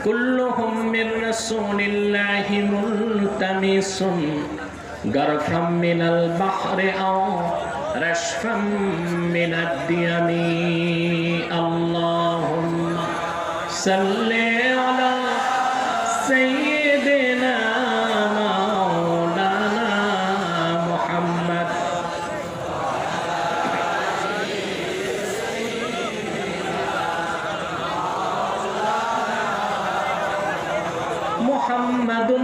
كلهم من رسول الله ملتمس غرفا من البحر أو رشفا من الديم اللهم صل على سيدنا مولانا محمد محمد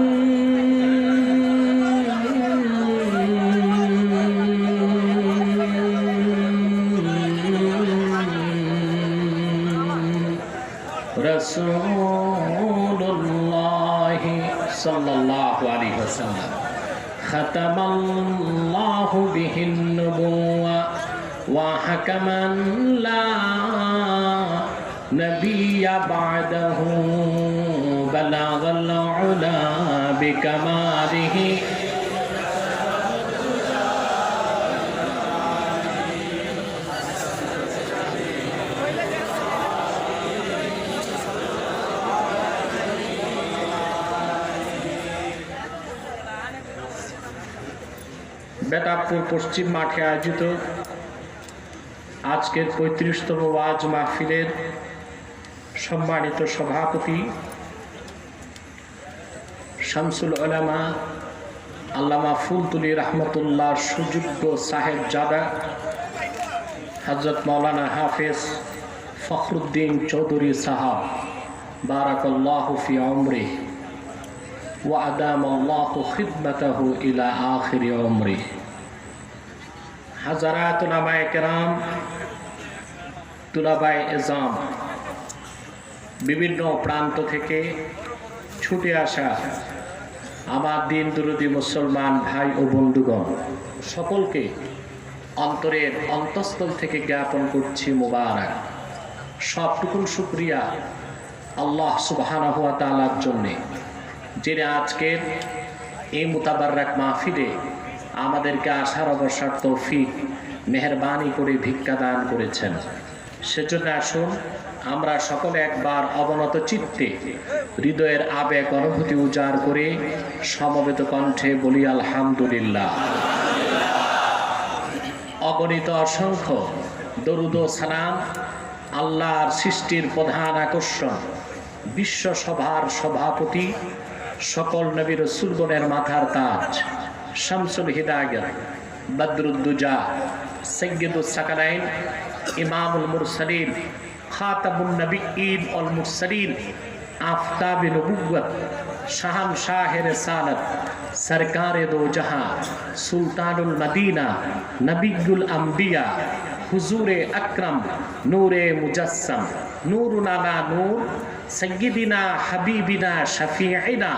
রসুল্লাহ সাল্লাল্লাহু আলাইহি ওয়াসাল্লাম খাতামাল্লাহু বিহিন নবুওয়া ওয়া হাকামান লা নবিয়্যা বা'দাহু বালাগাল উলা বিকামালিহি বেতাবপুর পশ্চিম মাঠে আয়োজিত আজকের ৩৫তম ওয়াজ মাহফিলের সম্মানিত সভাপতি শামসুল উলামা আল্লামা ফুলতুলি রহমতুল্লাহ সুযোগ্য সাহেব জাদা হযরত মাওলানা হাফেজ ফখরুদ্দিন চৌধুরী সাহাব বারাকাল্লাহু ফি উমরিহি ওয়া আদামাল্লাহু খিদমাতাহু ইলা আখিরি উমরিহি হাজারাত উলামায়ে কেরাম তুলাবায়ে ইজাম বিভিন্ন প্রান্ত থেকে ছুটে আসা আমার দিন দরদি মুসলমান ভাই ও বন্ধুগণ সকলকে অন্তরের অন্তঃস্থল থেকে জ্ঞাপন করছি মুবারক সবটুকুন শুকরিয়া আল্লাহ সুবহানাহু ওয়া তাআলার জন্য যিনি আজকের এই মুতাবাররাক মাহফিলে আমাদেরকে আসার অবসর তৌফিক মেহেরবানি করে ভিক্ষা দান করেছেন। সেজন্য আসুন আমরা সকলে একবার অবনত চিত্তে হৃদয়ের আবেগ অনুভূতি উজাড় করে সমবেত কণ্ঠে বলি আলহামদুলিল্লাহ। অগণিত অসংখ্য দরুদ ও সালাম আল্লাহর সৃষ্টির প্রধান আকর্ষণ বিশ্ব সভার সভাপতি সকল নবী রাসূলগণের মাথার তাজ শামসুল হিদায়াত বদরুদ্দুজা সাইয়্যিদুস সাকালাইন ইমামুল মুরসালিন খাতামুন নবিয়্যিন ওয়াল মুরসালিন আফতাবে নবুওয়াত শাহনশাহে রিসালাত সরকারে দো জাহাঁ সুলতানুল মদিনা নবিয়ুল আম্বিয়া হুজুরে আকরাম নূরে মুজাসসাম নূরুন আলা নূর সাইয়্যিদিনা হাবিবিনা শাফিঈনা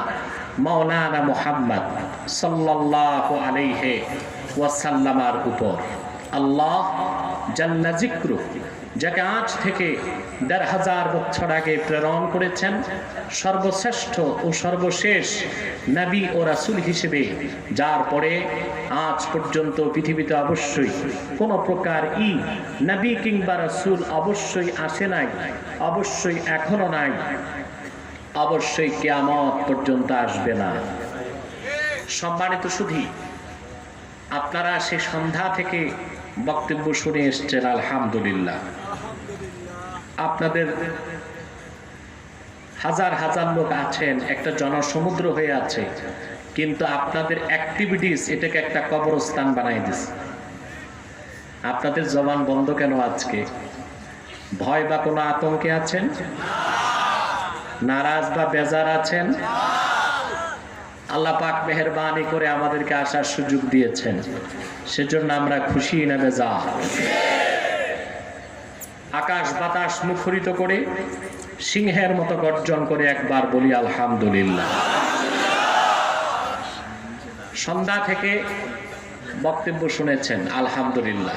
মাওলানা মুহাম্মদ সাল্লাল্লাহু আলাইহি ওয়াসাল্লামের উপর আল্লাহ জাল্লা যিকরু যাকে আজ থেকে ১৫০০০ বছর আগে প্রেরণ করেছেন সর্বশ্রেষ্ঠ ও সর্বশেষ নবী ও রাসূল হিসেবে, যার পরে আজ পর্যন্ত পৃথিবীতে অবশ্যই কোনো প্রকার নবী কিংবা রাসূল অবশ্যই আসে নাই, অবশ্যই এখনো নাই, অবশ্যই কিয়ামত পর্যন্ত আসবে না। সম্মানিত সুধী, আপনারা সে সন্ধ্যা থেকে বক্তব্য শুনে এসছেন আলহামদুলিল্লাহ। আপনাদের হাজার হাজার লোক আছেন, একটা জনসমুদ্র হয়ে আছে, কিন্তু আপনাদের অ্যাক্টিভিটিস এটাকে একটা কবরস্থান বানাই দিছে। আপনাদের জবান বন্ধ কেন আজকে? ভয় বা কোনো আতঙ্কে আছেন? নারাজ বা বেজার আছেন? আল্লাহ পাক মেহেরবানি করে আমাদেরকে আসার সুযোগ দিয়েছেন, সেজন্য আমরা খুশি না বেজার? আকাশ বাতাস মুখরিত করে সিংহের মতো গর্জন করে একবার বলি আলহামদুলিল্লাহ। সন্ধ্যা থেকে বক্তব্য শুনেছেন আলহামদুলিল্লাহ।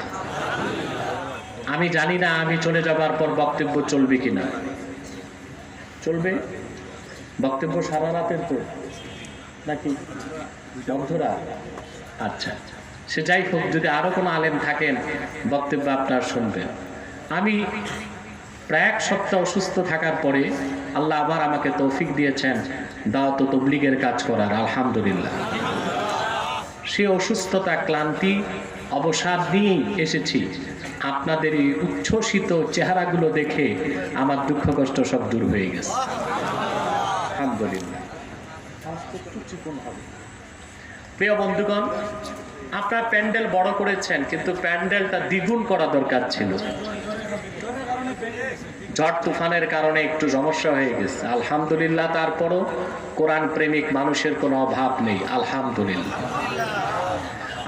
আমি জানি না আমি চলে যাবার পর বক্তব্য চলবে কিনা। চলবে? বক্তব্য সারা রাতের তো নাকি বন্ধুরা? আচ্ছা, সে যাই হোক, যদি আরো কোনো আলেম থাকেন বক্তব্য আপনার শুনবেন। আমি প্রায় 1 সপ্তাহ অসুস্থ থাকার পরে আল্লাহ আবার আমাকে তৌফিক দিয়েছেন দাওয়াত ও তাবলীগের কাজ করার, আলহামদুলিল্লাহ। সে অসুস্থতা, ক্লান্তি, অবসাদ নিয়েই এসেছি। আপনাদের এই উচ্ছ্বসিত চেহারাগুলো দেখে আমার দুঃখ কষ্ট সব দূর হয়ে গেছে, আলহামদুলিল্লাহ। প্রিয় বন্ধুগণ, আপনার প্যান্ডেল বড় করেছেন, কিন্তু প্যান্ডেলটা দ্বিগুণ করা দরকার ছিল। ঝড় তুফানের কারণে একটু সমস্যা হয়ে গেছে, আলহামদুলিল্লাহ। তারপরও কোরআন প্রেমিক মানুষের কোনো অভাব নেই, আলহামদুলিল্লাহ।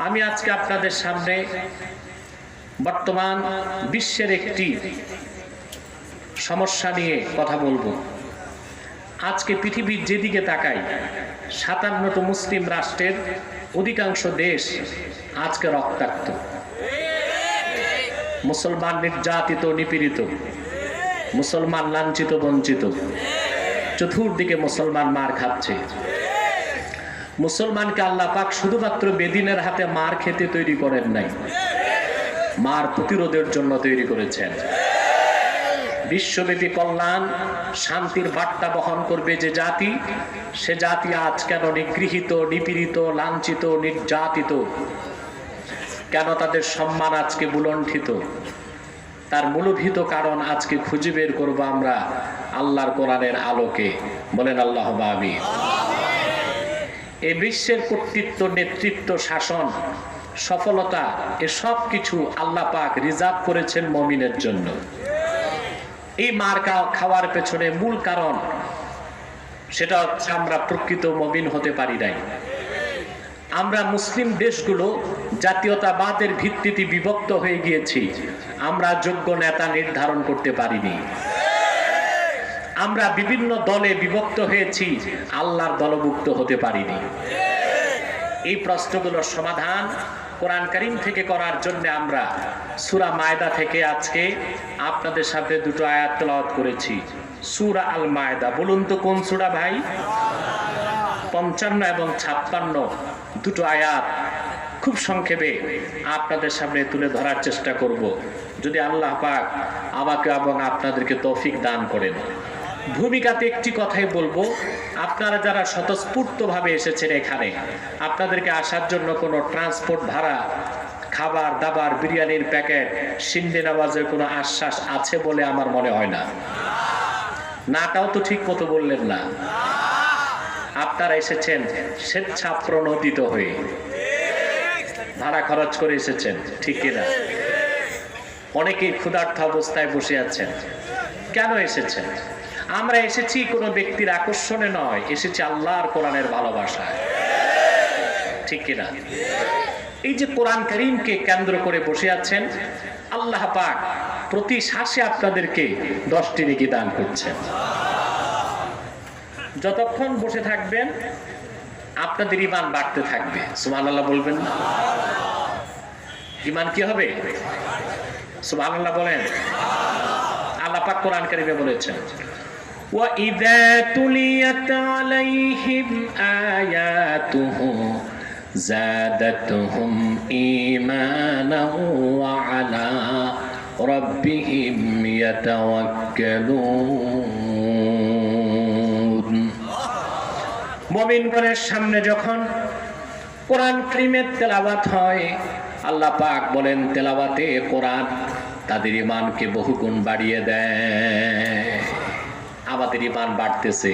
আমি আজকে আপনাদের সামনে বর্তমান বিশ্বের একটি সমস্যা নিয়ে কথা বলবো। আজকে পৃথিবীর যেদিকে তাকাই, 57টি মুসলিম রাষ্ট্রের অধিকাংশ দেশ আজকে রক্তাক্ত। মুসলমান নির্যাতিত, নিপীড়িত, মুসলমান লাঞ্ছিত, বঞ্চিত। চতুর্দিকে মুসলমান মার খাচ্ছে। মুসলমানকে আল্লাহ পাক শুধুমাত্র বেদিনের হাতে মার খেতে তৈরি করেন নাই, মার প্রতিরোধের জন্য তৈরি করেছেন। বিশ্বব্যাপী কল্যাণ, শান্তির বার্তা বহন করবে যে জাতি, সে জাতি আজ কেন নিগৃহীত, নিপীড়িত, লাঞ্ছিত, নির্যাতিত? কেন তাদের সম্মান আজকে বুলণ্ঠিত? তার মূলভূত কারণ আজকে খুঁজে বের করবো আমরা আল্লাহর কোরআনের আলোকে। বলেন আল্লাহুম্মা আমিন। এই বিশ্বের কর্তৃত্ব, নেতৃত্ব, শাসন, সফলতা, এসব কিছু আল্লাহ পাক রিজার্ভ করেছেন মুমিনের জন্য। এই মার খাওয়ার পেছনে মূল কারণ সেটা হচ্ছে আমরা প্রকৃত মুমিন হতে পারি নাই। আমরা মুসলিম দেশগুলো জাতীয়তাবাদের ভিত্তিতে বিভক্ত হয়ে গিয়েছি। আমরা যোগ্য নেতা নির্ধারণ করতে পারিনি। আমরা বিভিন্ন দলে বিভক্ত হয়েছি, আল্লাহর দলভুক্ত হতে পারিনি। এই প্রশ্নগুলোর সমাধান কোরআন কারীম থেকে করার জন্য আমরা সূরা মায়দা থেকে আজকে আপনাদের সাথে দুটো আয়াত তেলাওয়াত করেছি। সূরা আল মায়দা, বলুন তো কোন সূরা ভাই? 55 এবং 56 দুটো আয়াত খুব সংক্ষেপে আপনাদের সামনে তুলে ধরার চেষ্টা করব, যদি আল্লাহ পাক আমাকে এবং আপনাদেরকে তৌফিক দান করেন। ভূমিকাতে একটি কথাই বলবো, আপনারা যারা স্বতঃস্ফূর্তভাবে এসেছেন এখানে, আপনাদেরকে আসার জন্য কোনো ট্রান্সপোর্ট ভাড়া, খাবার দাবার, বিরিয়ানির প্যাকেট, সিন্ডি নামাজের কোনো আশ্বাস আছে বলে আমার মনে হয় না। নাটাও তো ঠিক মতো বললেন না। আপনারা এসেছেন স্বেচ্ছা প্রণোদিত হয়ে, ভাড়া খরচ করে এসেছেন, ঠিক কিনা? অনেকেই ক্ষুধার্ত অবস্থায় বসে আছেন। কেন এসেছেন? আমরা এসেছি কোনো ব্যক্তির আকর্ষণে নয়, এসেছি আল্লাহর কোরআনের ভালোবাসায়, ঠিক কিনা? এই যে কোরআন কারীমকে কেন্দ্র করে বসে আছেন, আল্লাহ পাক প্রতি শ্বাসে আপনাদেরকে 10টি নেকি দান করছেন। যতক্ষণ বসে থাকবেন আপনাদের ঈমান বাড়তে থাকবে। সুবহানাল্লাহ বলবেন না? ঈমান কি হবে? সুবহানাল্লাহ বলেন। আল্লাহ পাক কোরআন কারীমে বলেছেন, وَإِذَا تُلِيَتْ عَلَيْهِمْ آيَاتُهُ زَادَتْهُمْ إِيمَانًا وَعَلَى رَبِّهِمْ يَتَوَكَّلُونَ। মুমিনগণের সামনে যখন কোরআন কারীমের তেলাওয়াত হয়, আল্লাহ পাক বলেন তেলাওয়াতে কোরআন তাদের ঈমানকে বহুগুণ বাড়িয়ে দেয়। আমাদের ঈমান বাড়তেছে,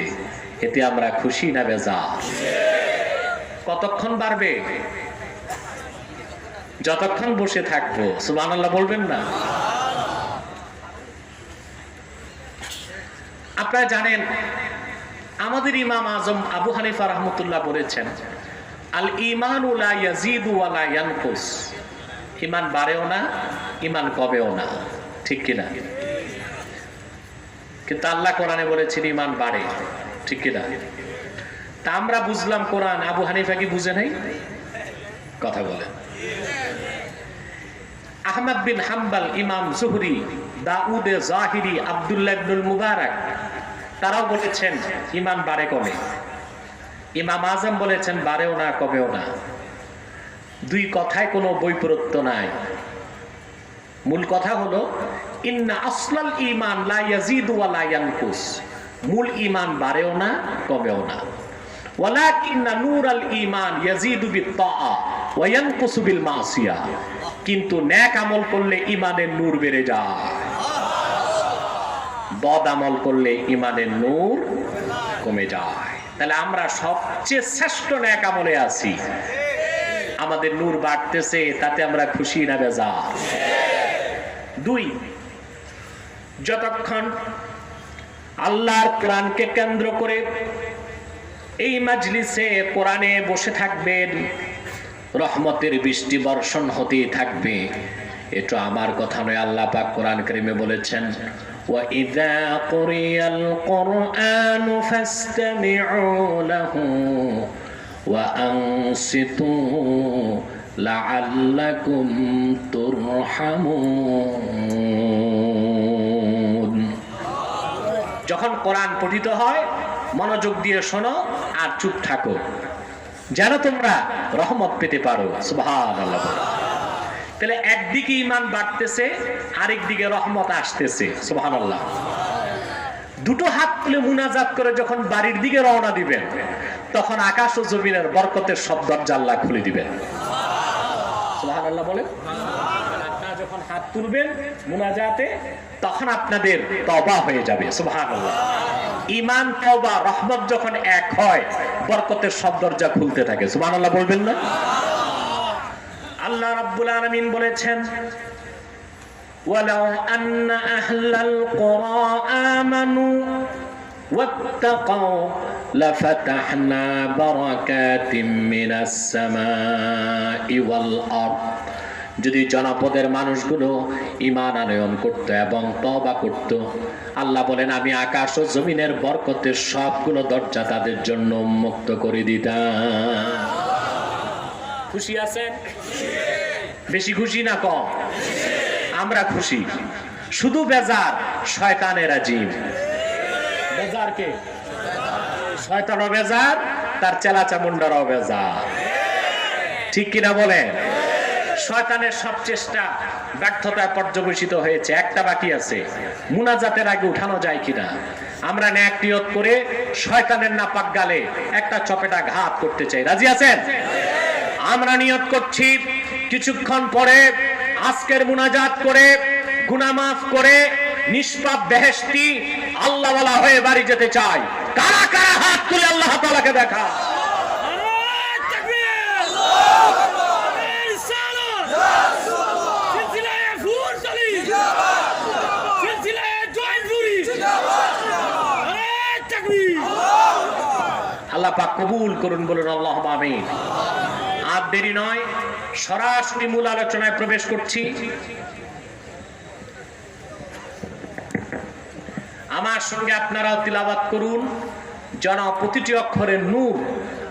এতে আমরা খুশি না বেজার? কতক্ষণ বাড়বে? যতক্ষণ বসে থাকবো। সুবহানাল্লাহ বলবেন না? আপনারা জানেন আমাদের ইমাম আজম আবু হানিফা রাহমাতুল্লাহ বলেছেন, আল ঈমানু লা ইয়াজিদু ওয়া লা ইয়ানকুস। ঈমান বাড়েও না, ঈমান কমেও না, ঠিক কিনা? কিন্তু আল্লাহ কোরআনে বলেছেন ঈমান বাড়ে, ঠিক কিনা? তা আমরা বুঝলাম কোরআন, আবু হানিফা কি বুঝে নাই? কথা বলেন। আহমদ বিন হাম্বল, ইমাম জুহরি, দাউদ জাহিরি, আব্দুল্লাহ ইবনুল মুবারক, তারাও বলেছেন ঈমান বাড়ে কমে। ইমাম আজম বলেছেন বাড়েও না কমেও না। দুই কথায় কোনো বৈপরীত্য নাই। মূল কথা হলো ইন্না আসলাল ঈমান লা ইয়াজিদু ওয়া লা ইয়ানকুস, মূল ঈমান বাড়েও না কমেও না। ওয়ালাকিন্না নূরাল ঈমান ইয়াজিদু বিত-তাআ ওয়া ইয়ানকুসু বিল মাসিয়া, কিন্তু নেক আমল করলে ঈমানের নূর বেড়ে যায়, বদ আমল করলে ঈমানের নূর কমে যায়। তাহলে আমরা সবচেয়ে শ্রেষ্ঠ নেক আমলে আছি, আমাদের নূর বাড়তেছে, তাতে আমরা খুশি না বেজার? 2, যতক্ষণ আল্লাহর কোরআনকে কেন্দ্র করে এই মাজলিসে কোরআনে বসে থাকবেন, রহমতের বৃষ্টি বর্ষণ হতেই থাকবে। এটা আমার কথা নয়, আল্লাহ পাক কোরআন কারীমে বলেছেন, ওয়া ইযা কুরিয়াল কুরআনু ফাসতামিউ লাহু ওয়া আনসিতু লাআল্লাকুম তুরহামুন। যখন কোরআন পঠিত হয় মনোযোগ দিয়ে শোনো আর চুপ থাকো, যেন তোমরা রহমত পেতে পারো। সুবহানাল্লাহ। তাহলে একদিকে ঈমান বাড়তেছে, আরেকদিকে রহমত আসতেছে। সুবহানাল্লাহ। দুটো হাত তুলে মুনাজাত করে যখন বাড়ির দিকে রওনা দিবেন, তখন আকাশ ও জমিনের বরকতের সব দরজা আল্লাহ খুলে দিবেন। সুবহানাল্লাহ বলেন। আপনারা যখন হাত তুলবেন মুনাজাতে, তখন আপনাদের তওবা হয়ে যাবে। সুবহানাল্লাহ। ঈমান, তওবা, রহমত যখন এক হয়, বরকতের সব দরজা খুলতে থাকে। সুবহানাল্লাহ বলবেন না? আল্লাহ রাব্বুল আলামিন বলেছেন, ওয়ালাউ আন্না আহলাল কুরা আমানু ওয়াত্তাকাউ লাফাতাহনা বারাকাতিম মিনাস সামাই ওয়াল আরদ। যদি জনপদের মানুষগুলো ঈমান আনয়ন করত এবং তওবা করত, আল্লাহ বলেন আমি আকাশ ও জমিনের বরকতের সবগুলো দরজা তাদের জন্য উন্মুক্ত করে দিতাম। খুশি আছেন? বেশি খুশি না কম? আমরা খুশি। শুধু বেজার শয়তানের আজিম। বেজার কে? শয়তানও বেজার, তার চেলা চামুন্ডারাও বেজার। ঠিক কিনা বলেন? শয়তানের সব চেষ্টা ব্যর্থতায় পর্যবেসিত হয়েছে। একটা বাকি আছে, মুনাজাতের আগে উঠানো যায় কিনা। আমরা নেক নিয়ত করে শয়তানের নাপাক গালে একটা চপেটা ঘাত করতে চাই। রাজি আছেন? আমরা নিয়ত করছি কিছুক্ষণ পরে আজকের মুনাজাত করে গুনাহ মাফ করে নিষ্পাপ বেহেশতি আল্লাহওয়ালা হয়ে বাড়ি যেতে চাই। কারা কারা হাত তুলে আল্লাহ তাআলাকে দেখা? আল্লাহ পাক কবুল করুন, বলুন আল্লাহুম্মা আমিন। আর দেরি নয়, সরাসরি মূল আলোচনায় প্রবেশ করছি। আমার সঙ্গে আপনারাও তিলাওয়াত করুন, যেন প্রতিটি অক্ষরের নূর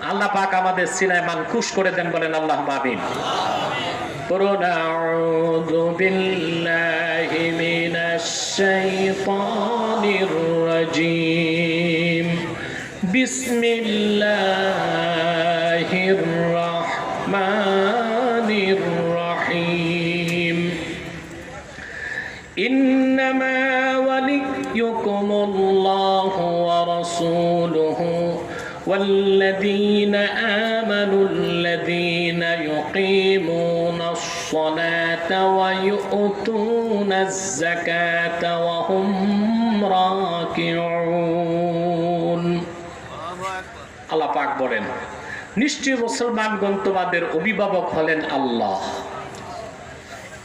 আল্লাহ পাক আমাদের সিনায় মানকুশ করে দেন। বলেন আল্লাহুম্মা আমিন। করুন আউযু বিল্লাহি মিনাশ শাইতানির রাজীম। বিসমিল্লাহির রাহমানির রহিম। ইন্নামা ওয়ালিয়্যুকুমুল্লাহু ওয়া রাসূলুহু ওয়াল্লাযীনা আমানুল্লাযীনা ইউকিমুনাস সালাতা ওয়া ইউতুনাজ যাকাতা ওয়া হুম রাকিউন। আল্লাহ পাক বলেন, নিশ্চয় মুসলমানগণ তোমাদের অভিভাবক হলেন আল্লাহ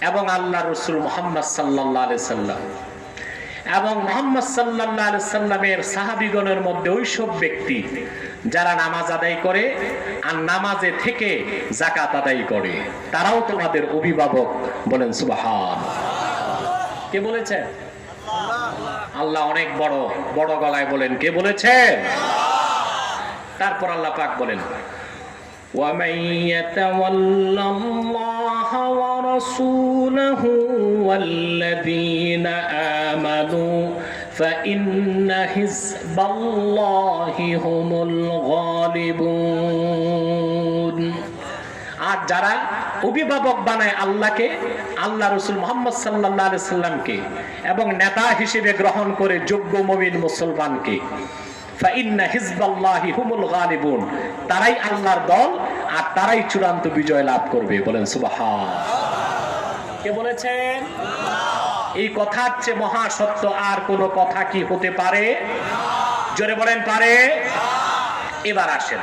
এবং আল্লাহ রাসূল মুহাম্মদ সাল্লাল্লাহু আলাইহি সাল্লাম, এবং মুহাম্মদ সাল্লাল্লাহু আলাইহি সাল্লামের সাহাবীগণের মধ্যে ওইসব ব্যক্তি যারা নামাজ আদায় করে আর নামাজে থেকে যাকাত আদায় করে, তারাও তোমাদের অভিভাবক। বলেন সুবহান। কে বলেছেন? আল্লাহ অনেক বড়, বড় গলায় বলেন, কে বলেছেন? তারপর আল্লাহ পাক বলেন, وَمَن يَتَوَلَّ اللَّهَ وَرَسُولَهُ وَالَّذِينَ آمَنُوا فَإِنَّ حِزْبَ اللَّهِ هُمُ الْغَالِبُونَ। আর যারা অভিভাবক বানায় আল্লাহকে, আল্লাহ রাসূল মুহাম্মদ সাল্লাল্লাহু আলাইহি সাল্লামকে, এবং নেতা হিসেবে গ্রহণ করে যোগ্য মুমিন মুসলমানকে। ফাইন্না হিজবাল্লাহি হুমুল গালিবুন, তারাই আল্লাহর দল আর তারাই চূড়ান্ত বিজয় লাভ করবে। বলেন সুবহানাল্লাহ। কে বলেছেন? এই কথার চেয়ে মহা সত্য আর কোন কথা কি হতে পারে? জোরে বলেন পারে? এবার আসেন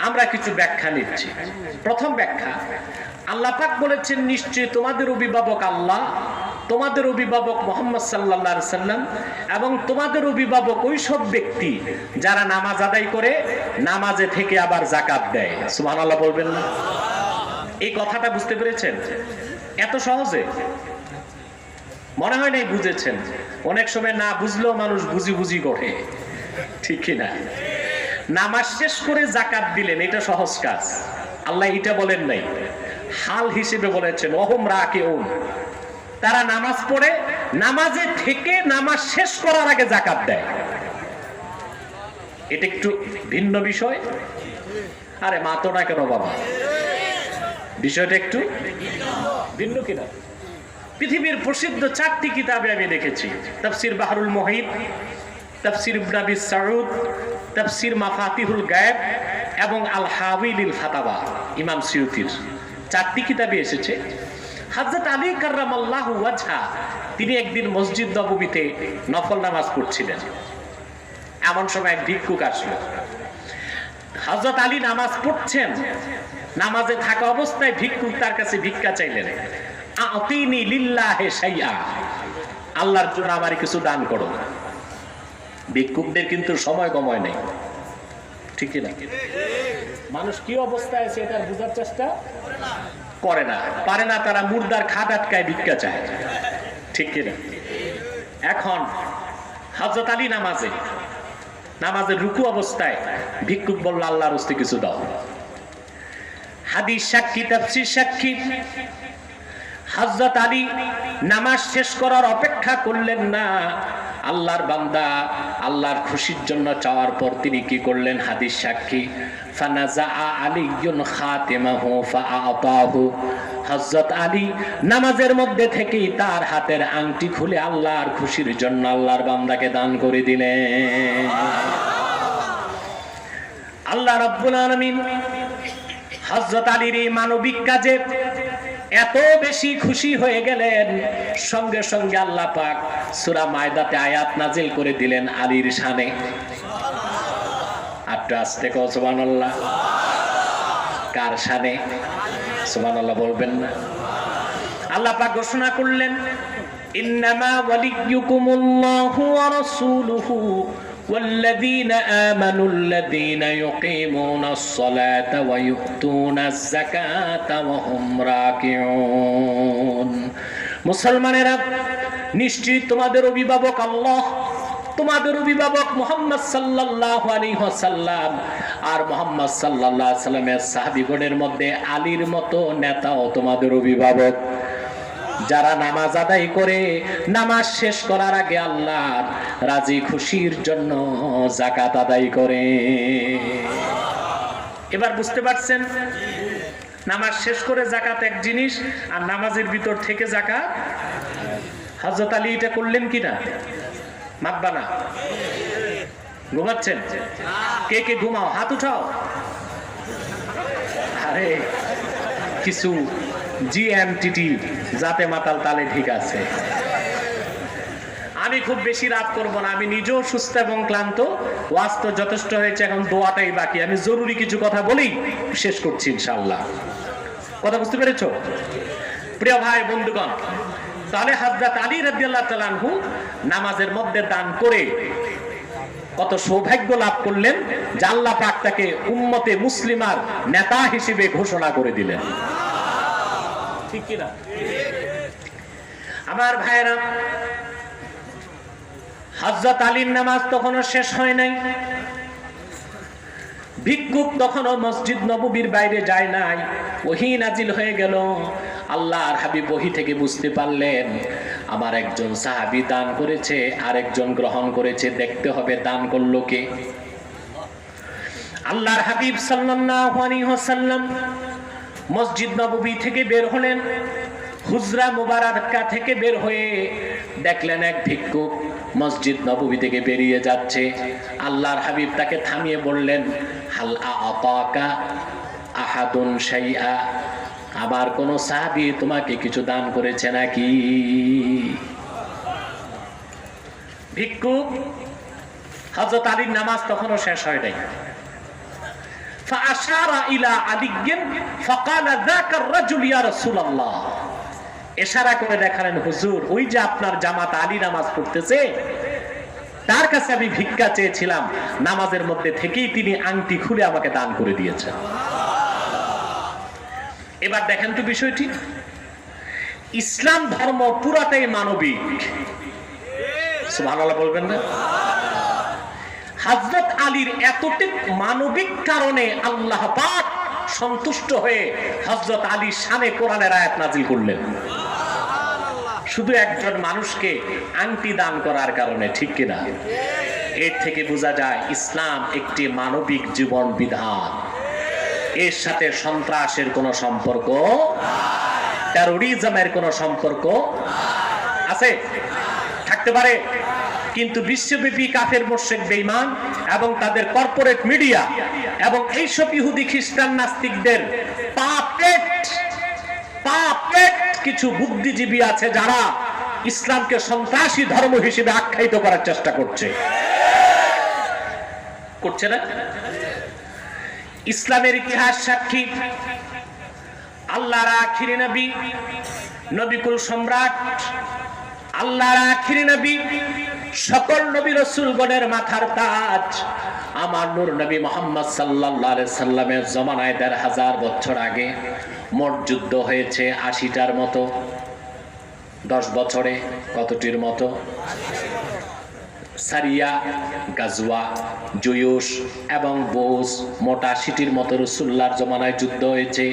আমরা কিছু ব্যাখ্যা নিচ্ছি। প্রথম ব্যাখ্যা, আল্লাহ পাক বলেছেন নিশ্চয়ই তোমাদের অভিভাবক আল্লাহ, তোমাদের অভিভাবক মুহাম্মদ সাল্লাল্লাহু আলাইহি সাল্লাম, এবং তোমাদের অভিভাবক ওই সব ব্যক্তি যারা নামাজ আদায় করে, নামাজে থেকে আবার যাকাত দেয়। সুবহানাল্লাহ বলবেন না? এই কথাটা বুঝতে পেরেছেন? এত সহজে মনে হয় নাই বুঝেছেন। অনেক সময় না বুঝলেও মানুষ বুঝি বুঝি করে, ঠিক কি না? নামাজ শেষ করে যাকাত দিলেন, এটা সহজ কাজ। আল্লাহ এটা বলেন নাই, হাল হিসেবে বলেছেন ওহুম রাকিউন, তারা নামাজ পড়ে, নামাজে থেকে নামাজ শেষ করার আগে যাকাত দেয়। এটা একটু ভিন্ন বিষয়। আরে মাতো না কেন বাবা, বিষয়টা একটু ভিন্ন কিনা? পৃথিবীর প্রসিদ্ধ 4টি কিতাবে আমি দেখেছি, তাফসির বাহরুল মুহিত, তাফসির ইবনে আবি সাউদ, তাফসির মাফাতিহুল গায়ব এবং আল হাওয়াইলিল ফাতাওয়া, ইমাম সিউতির 4টি কিতাবে এসেছে হযরত আলী কাররামাল্লাহু ওয়াজহা তিনি একদিন মসজিদ নববীতে নফল নামাজ পড়ছিলেন। এমন সময় এক ভিক্ষুক আসলো। হযরত আলী নামাজ পড়ছেন, নামাজে থাকা অবস্থায় ভিক্ষুক তার কাছে ভিক্ষা চাইলেন। আতিনি লিল্লাহি শাইআ, আল্লাহর জন্য আমারে কিছু দান করো। ভিক্ষুকদের কিন্তু সময় গময় নেই, ঠিক কি না? মানুষ কি অবস্থায় আছে এটা বোঝার চেষ্টা করে না, পারে না। তারা মুর্দার খাট আটকায় ভিক্ষা চায়, ঠিক কি না? এখন হযরত আলী নামাজের রুকু অবস্থায় ভিক্ষুক বলল আল্লাহর রাস্তায় কিছু দাও। হাদিস সাক্ষী, তাফসীর সাক্ষী, হযরত আলী নামাজ শেষ করার অপেক্ষা করলেন না। আল্লাহর বান্দা আল্লাহর খুশির জন্য চাওয়ার পর তিনি কি করলেন? হাদিস সাক্ষী, ফানাজা আলীয়ুন খাতিমাহু ফাআতাহু, হযরত আলী নামাজের মধ্যে থেকেই তার হাতের আংটি খুলে আল্লাহর খুশির জন্য আল্লাহর বান্দাকে দান করে দিলেন। আল্লাহ রাব্বুল আলামিন হযরত আলীর এই মানবিক কাজে এত বেশি খুশি হয়ে গেলেন, সঙ্গে সঙ্গে আল্লাহ পাক সূরা মায়দাতে আয়াত নাজিল করে দিলেন আলীর শানে। একটু আস্তে কও সুবহানাল্লাহ। কার শানে? সুবহানাল্লাহ বলবেন না? আল্লাহ পাক ঘোষণা করলেন, ইন্নামা ওয়ালিয়্যুকুমুল্লাহু ওয়া রাসূলুহু والذين آمنوا الذين يقيمون الصلاة ويؤتون الزكاة وهم راكعون। মুসলমানেরা, নিশ্চয় তোমাদের অভিভাবক আল্লাহ, তোমাদের অভিভাবক মুহাম্মদ সাল্লাল্লাহু আলাইহি ওয়াসাল্লাম, আর মুহাম্মদ সাল্লাল্লাহু আলাইহি ওয়াসাল্লামের সাহাবীগণের মধ্যে আলীর মতো নেতাও তোমাদের অভিভাবক, যারা নামাজ আদায় করে নামাজ শেষ করার আগে আল্লাহর রাজি খুশির জন্য যাকাত আদায় করে। এবার বুঝতে পারছেন? নামাজ শেষ করে যাকাত এক জিনিস, আর নামাজের ভিতর থেকে যাকাত। হযরত আলী এটা করলেন কিনা? মাপবা না। ঘুমাচ্ছেন? কে কে ঘুমাও? হাত উঠাও। আরে কিছু জিএমটিটি যাতে মাতাল তালে ঠিক আছে। আমি খুব বেশি রাত করব না, আমি নিজেও সুস্থ এবং ক্লান্ত। ওয়াজ তো যথেষ্ট হয়েছে, এখন দোয়াটাই বাকি। আমি জরুরি কিছু কথা বলেই শেষ করছি ইনশাআল্লাহ। কথা বুঝতে পেরেছো প্রিয় ভাই বন্ধুগণ? তাহলে হযরত আলী রাদিয়াল্লাহু তাআলা আনহু নামাজের মধ্যে দান করে কত সৌভাগ্য লাভ করলেন যে আল্লাহ পাক তাকে উম্মতে মুসলিমার নেতা হিসেবে ঘোষণা করে দিলেন, ঠিক কি না? আমার ভাইরা, হযরত আলীর নামাজ তখনও শেষ হয় নাই। ভিক্ষুক তখনও মসজিদ নববীর বাইরে যায় নাই। ওহী নাজিল হয়ে গেল। আল্লাহর হাবিব ওহী থেকে বুঝতে পারলেন আমার একজন সাহাবী দান করেছে, আরেকজন গ্রহণ করেছে, দেখতে হবে দান করলো কে। আল্লাহর হাবিব সাল্লাল্লাহু আলাইহি ওয়াসাল্লাম মসজিদ নববী থেকে বের হলেন, হুজরা মুবারাকা থেকে বের হয়ে দেখলেন এক ভিক্ষুক মসজিদ নববী থেকে বেরিয়ে যাচ্ছে। আল্লাহর হাবিব তাকে থামিয়ে বললেন, হাল আতাকা আহাদুন শাইআ, আবার কোন সাহাবী তোমাকে কিছু দান করেছে নাকি? ভিক্ষুক, হযরত আলীর নামাজ তখনও শেষ হয় নাই। ফাআশারা ইলা আলিয়্যিন ফাকালা যাকা আর-রাজুল ইয়া রাসূলুল্লাহ, ইশারা করে দেখালেন, হুজুর ওই যে আপনার জামাত আলী নামাজ পড়তেছে, তার কাছে আমি ভিক্ষা চেয়েছিলাম, নামাজের মধ্যে থেকেই তিনি আংটি খুলে আমাকে দান করে দিয়েছেন। এবার দেখেন তো বিষয়টি, ইসলাম ধর্ম পুরাটাই মানবিক। সুবহানাল্লাহ বলবেন না? হযরত আলীর এতটুক মানবিক কারণে আল্লাহ পাক সন্তুষ্ট হয়ে হযরত আলীর শানে কোরআনের আয়াত নাযিল করলেন, শুধু একজন মানুষকে আংটি দান করার কারণে, ঠিক কিনা? এর থেকে বোঝা যায় ইসলাম একটি মানবিক জীবন বিধান। এর সাথে সন্ত্রাসের কোনো সম্পর্ক, টেরোরিজমের কোনো সম্পর্ক আছে? থাকতে পারে, কিন্তু বিশ্বব্যাপী কাফের মুশরিক বেঈমান এবং তাদের কর্পোরেট মিডিয়া এবং এইসব ইহুদি খ্রিস্টান নাস্তিকদের পাপেট কিছু বুদ্ধিজীবী আছে যারা ইসলামকে সন্ত্রাসী ধর্ম হিসেবে আখ্যায়িত করার চেষ্টা করছে না? ইসলামের ইতিহাস সাক্ষী, আল্লাহর আখিরি নবী, নবিকুল সম্রাট, আল্লাহর আখিরি নবী, সকল নবী রাসূলগণের মাথার তাজ, আমার নূর নবী মুহাম্মদ সাল্লাল্লাহু আলাইহি সাল্লামের জমানায় ১৫০০ বছর আগে মোট যুদ্ধ হয়েছে ৮০টার মতো। ১০ বছরে কতটির মতো? সারিয়া, গাজওয়া, জুয়ুশ এবং বোস, মোট ৮০টির মতো রাসূলুল্লাহর জমানায় যুদ্ধ হয়েছে।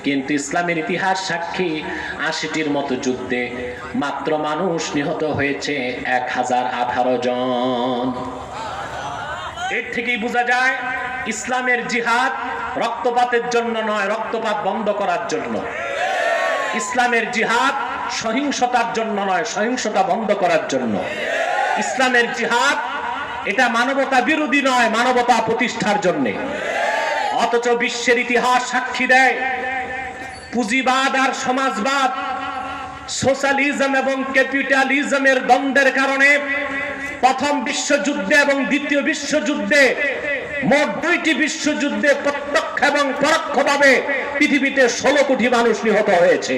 কিন্তু ইসলামের ইতিহাস সাক্ষী ৮০টির মতো যুদ্ধে মাত্র মানুষ নিহত হয়েছে ১০১৮ জন। এর থেকেই বোঝা যায় ইসলামের জিহাদ রক্তপাতের জন্য নয়, রক্তপাত বন্ধ করার জন্য। ইসলামের জিহাদ সহিংসতার জন্য নয়, সহিংসতা বন্ধ করার জন্য। ইসলামের জিহাদ এটা মানবতা বিরোধী নয়, মানবতা প্রতিষ্ঠার জন্য। অথচ বিশ্বের ইতিহাস সাক্ষী দেয় পুঁজিবাদ আর সমাজবাদ, সোশ্যালিজম এবং ক্যাপিটালিজমের দ্বন্দ্বের কারণে প্রথম বিশ্বযুদ্ধে এবং দ্বিতীয় বিশ্বযুদ্ধে, মোট ২টি বিশ্বযুদ্ধে প্রত্যক্ষ এবং পরোক্ষভাবে পৃথিবীতে ১৬ কোটি মানুষ নিহত হয়েছে।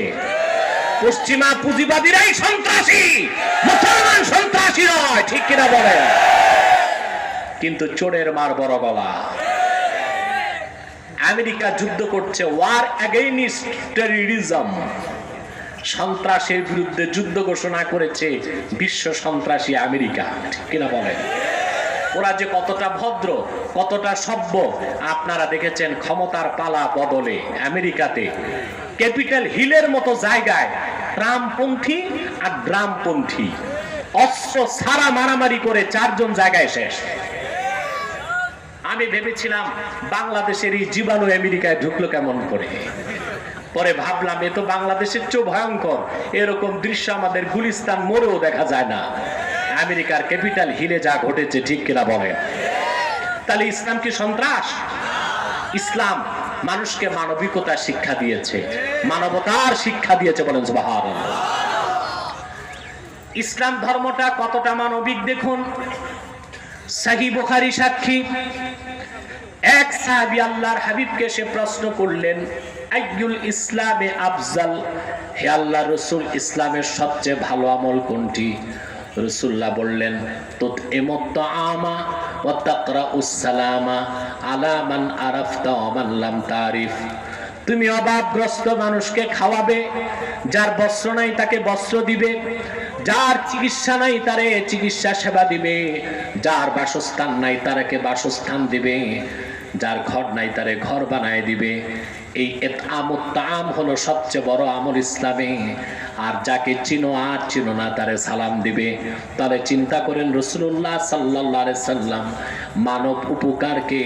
পশ্চিমা পুঁজিবাদীরাই সন্ত্রাসী, মুসলমান সন্ত্রাসী নয়, ঠিক কিনা বলেন? কিন্তু চোরের মার বড় গলা। আমেরিকা যুদ্ধ করছে, ওয়ার এগেইনস্ট টেররিজম, সন্ত্রাসের বিরুদ্ধে যুদ্ধ ঘোষণা করেছে বিশ্ব সন্ত্রাসী আমেরিকা, ঠিক কিনা বলেন? ওরা যে কতটা ভদ্র, কতটা সভ্য আপনারা দেখেছেন। ক্ষমতার পালা বদলে আমেরিকাতে ক্যাপিটাল হিলের মতো জায়গায় ট্রাম্পপন্থী আর ড্রামপন্থী অস্ত্র ছাড়া মারামারি করে ৪ জন জায়গায় শেষ। আমি ভেবেছিলাম বাংলাদেশের এই জীবাণু আমেরিকায় ঢুকলো কেমন করে, পরে ভাবলাম এ তো বাংলাদেশের চেয়ে ভয়ঙ্কর। এরকম দৃশ্য আমাদের গুলিস্তান মোড়েও দেখা যায় না। আমেরিকার ক্যাপিটাল হিলে যা ঘটেছে, ঠিক কিনা বলেন? তাহলে ইসলাম কি সন্ত্রাস? ইসলাম মানুষকে মানবিকতার শিক্ষা দিয়েছে, মানবতার শিক্ষা দিয়েছে, বলেন সুবহানাল্লাহ। ইসলাম ধর্মটা কতটা মানবিক দেখুন। সহিহ বুখারী সাক্ষী, এক সাহাবী আল্লাহর হাবিবকে সে প্রশ্ন করলেন, আইয়ুল ইসলামে আফজাল, হে আল্লাহর রাসূল ইসলামের সবচেয়ে ভালো আমল কোনটি? রাসূলুল্লাহ বললেন, তুতইমুত তাআমা ওয়া তাকরাউস সালামা আলা মান আরাফতা ওয়া মান লাম তারিফ। তুমি অভাবগ্রস্ত মানুষকে খাওয়াবে, যার বস্ত্র নাই তাকে বস্ত্র দিবে, যার চিকিৎসা নাই তারে চিকিৎসা সেবা দিবে, যার বাসস্থান নাই তারকে বাসস্থান দিবে, যার ঘর নাই তারে ঘর বানায় দিবে। এই ইতআমুত তাআম হলো সবচেয়ে বড় আমল ইসলামে। আর যাকে চিনো আর চিনো না তারে সালাম দিবে। তাহলে চিন্তা করেন রাসূলুল্লাহ সাল্লাল্লাহু আলাইহি সাল্লাম মানব উপকারকে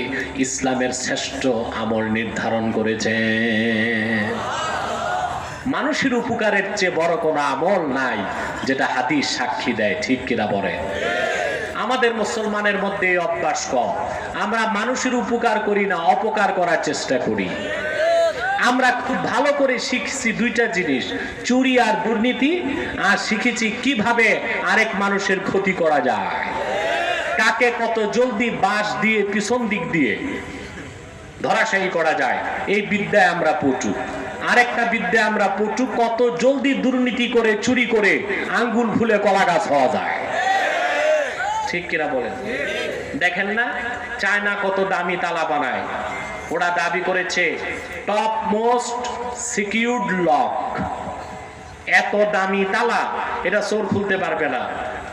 ইসলামের শ্রেষ্ঠ আমল নির্ধারণ করেছেন। মানুষের উপকারের চেয়ে বড় কোনো আমল নাই, যেটা হাদিস সাক্ষী দেয়, ঠিক কিনা বলে? আমাদের মুসলমানের মধ্যে এই অভ্যাস কম। আমরা মানুষের উপকার করি না, অপকার করার চেষ্টা করি। আমরা খুব ভালো করে শিখছি দুইটা জিনিস, চুরি আর দুর্নীতি, আর শিখেছি কিভাবে আরেক মানুষের ক্ষতি করা যায়, কাকে কত জলদি বাঁশ দিয়ে পিছন দিক দিয়ে ধরাশায়ী করা যায়, এই বিদ্যায় আমরা পটু। আরেকটা বিদ্যা আমরা পটু, কত জলদি দুর্নীতি করে চুরি করে আঙ্গুল ফুলে কলা গাছ হওয়া যায়, ঠিক কিনা বলেন? দেখেন না চায়না কত দামি তালা বানায়, ওরা দাবি করেছে টপ মোস্ট সিকিউরড লক। এত দামি তালা এটা চোর খুলতে পারবে না।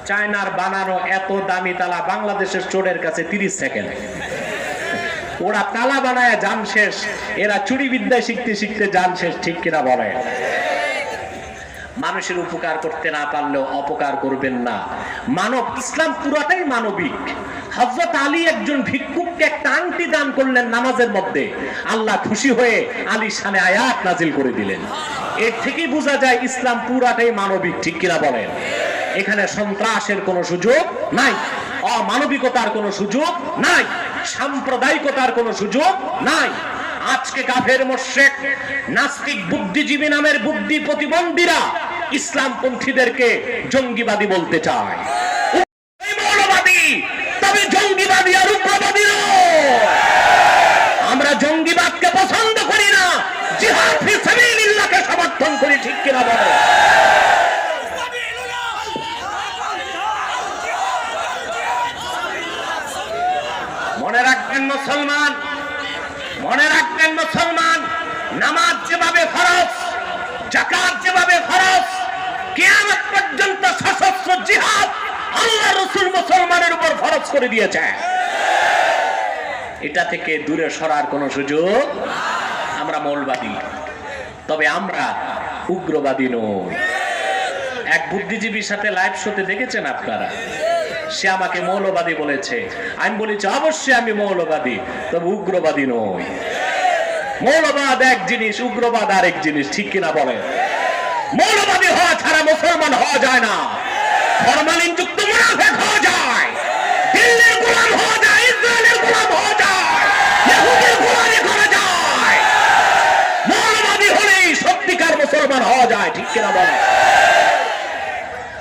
চায়নার বানানো এত দামি তালা বাংলাদেশের চোরের কাছে 30 সেকেন্ড। ওরা তালা বানায় জান শেষ, এরা চুরি বিদ্যা শিখতে শিখতে জান শেষ, ঠিক কিনা বলে? মানুষের উপকার করতে না পারলেও অপকার করবেন না। মানব ইসলাম পুরাটাই মানবিক। হযরত আলী একজন ভিক্ষুককে একটা আংটি দান করলেন নামাজের মধ্যে, আল্লাহ খুশি হয়ে আলীর শানে আয়াত নাজিল করে দিলেন। এর থেকেই বোঝা যায় ইসলাম পুরাটাই মানবিক, ঠিক কিনা বলেন? এখানে সন্ত্রাসের কোনো সুযোগ নাই, অমানবিকতার কোনো সুযোগ নাই, সাম্প্রদায়িকতার কোনো সুযোগ নাই। আজকে কাফের মুশরিক নাস্তিক বুদ্ধিজীবী নামের বুদ্ধি প্রতিবন্ধীরা ইসলামপন্থীদেরকে জঙ্গিবাদী বলতে চায়। মৌলবাদী, তবে জঙ্গিবাদী আর উগ্রবাদী নয়। আমরা জঙ্গিবাদকে পছন্দ করি না, জিহাদ ফি সাবিলিল্লাহকে সমর্থন করি, ঠিক কিনা বলো? মনে রাখবেন মুসলমান, মনে রাখবেন মুসলমান, নামাজ যেভাবে ফরজ, যাকাত যেভাবে ফরজ, কিয়ামত পর্যন্ত সশস্ত্র জিহাদ আল্লাহ রাসূল মুসলমানের উপর ফরজ করে দিয়েছে। এটা থেকে দূরে সরার কোনো সুযোগ। আমরা মৌলবাদী, তবে আমরা উগ্রবাদী নই। এক বুদ্ধিজীবীর সাথে লাইভ শোতে দেখেছেন আপনারা, সে আমাকে মৌলবাদী বলেছে। আমি বলেছি অবশ্যই আমি মৌলবাদী, তবে উগ্রবাদী নই। মৌলবাদ এক জিনিস, উগ্রবাদ আরেক জিনিস, ঠিক কিনা বলে? মৌলবাদী হওয়া ছাড়া মুসলমান হওয়া যায় না। ফরমালিন যুক্ত মুনাফিক হওয়া যায়, দিল্লির গোলাম হওয়া যায়, ইসরায়েলের গোলাম হওয়া যায়, ইহুদির গোলামি করা যায়। মৌলবাদী হলেই সত্যিকার মুসলমান হওয়া যায়, ঠিক কিনা বলে?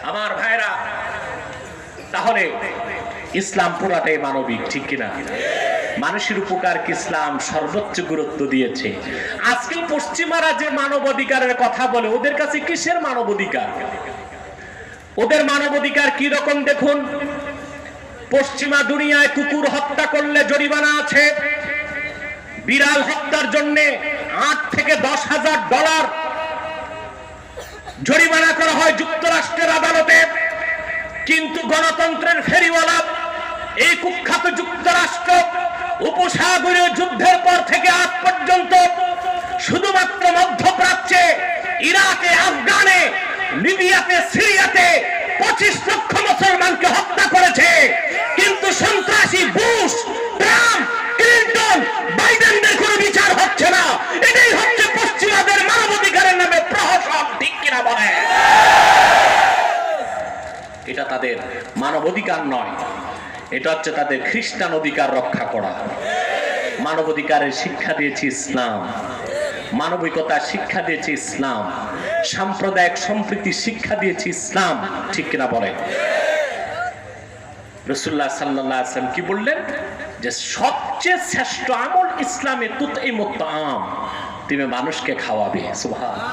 আমার ভাইরা, তাহলে ইসলাম পুরাটাই মানবিক, ঠিক কিনা? মানুষের উপকারকে ইসলাম সর্বোচ্চ গুরুত্ব দিয়েছে। আজকে পশ্চিমারা যে মানবাধিকারের কথা বলে, ওদের কাছে কিসের মানবাধিকার? ওদের মানবাধিকার কি রকম দেখুন। পশ্চিমা দুনিয়ায় কুকুর হত্যা করলে জরিমানা আছে, বিড়াল হত্যার জন্য 8 থেকে 10,000 ডলার জরিমানা করা হয় যুক্তরাষ্ট্রের আদালতে। কিন্তু গণতন্ত্রের ফেরিওয়ালা এই কুখ্যাত যুক্তরাষ্ট্র উপসাগরীয় যুদ্ধের পর থেকে আজ পর্যন্ত শুধুমাত্র মধ্যপ্রাচ্যে, ইরাকে, আফগানে, লিবিয়াতে, সিরিয়াতে 25 লক্ষ মুসলমানকে হত্যা করেছে। কিন্তু সন্ত্রাসী বুশ, ট্রাম্প, ক্লিন্টন, বাইডেনদের কোনো বিচার হচ্ছে না। এটাই হচ্ছে পশ্চিমাদের মানবাধিকারের নামে প্রহসন, ঠিক কিনা বলে? এটা তাদের মানবাধিকার নয়, এটা হচ্ছে তাদের খ্রিস্টান অধিকার রক্ষা করা। মানবাধিকারের শিক্ষা দিয়েছে ইসলাম, মানবিকতার শিক্ষা দিয়েছে ইসলাম, সাম্প্রদায়িক সম্প্রীতির শিক্ষা দিয়েছে ইসলাম, ঠিক কিনা বলে? রাসূলুল্লাহ সাল্লাল্লাহু আলাইহি ওয়াসাল্লাম কি বললেন? যে সবচেয়ে শ্রেষ্ঠ আমল ইসলামে তুতঈমুত তাআম, তুমি মানুষকে খাওয়াবে। সুবহানাল্লাহ।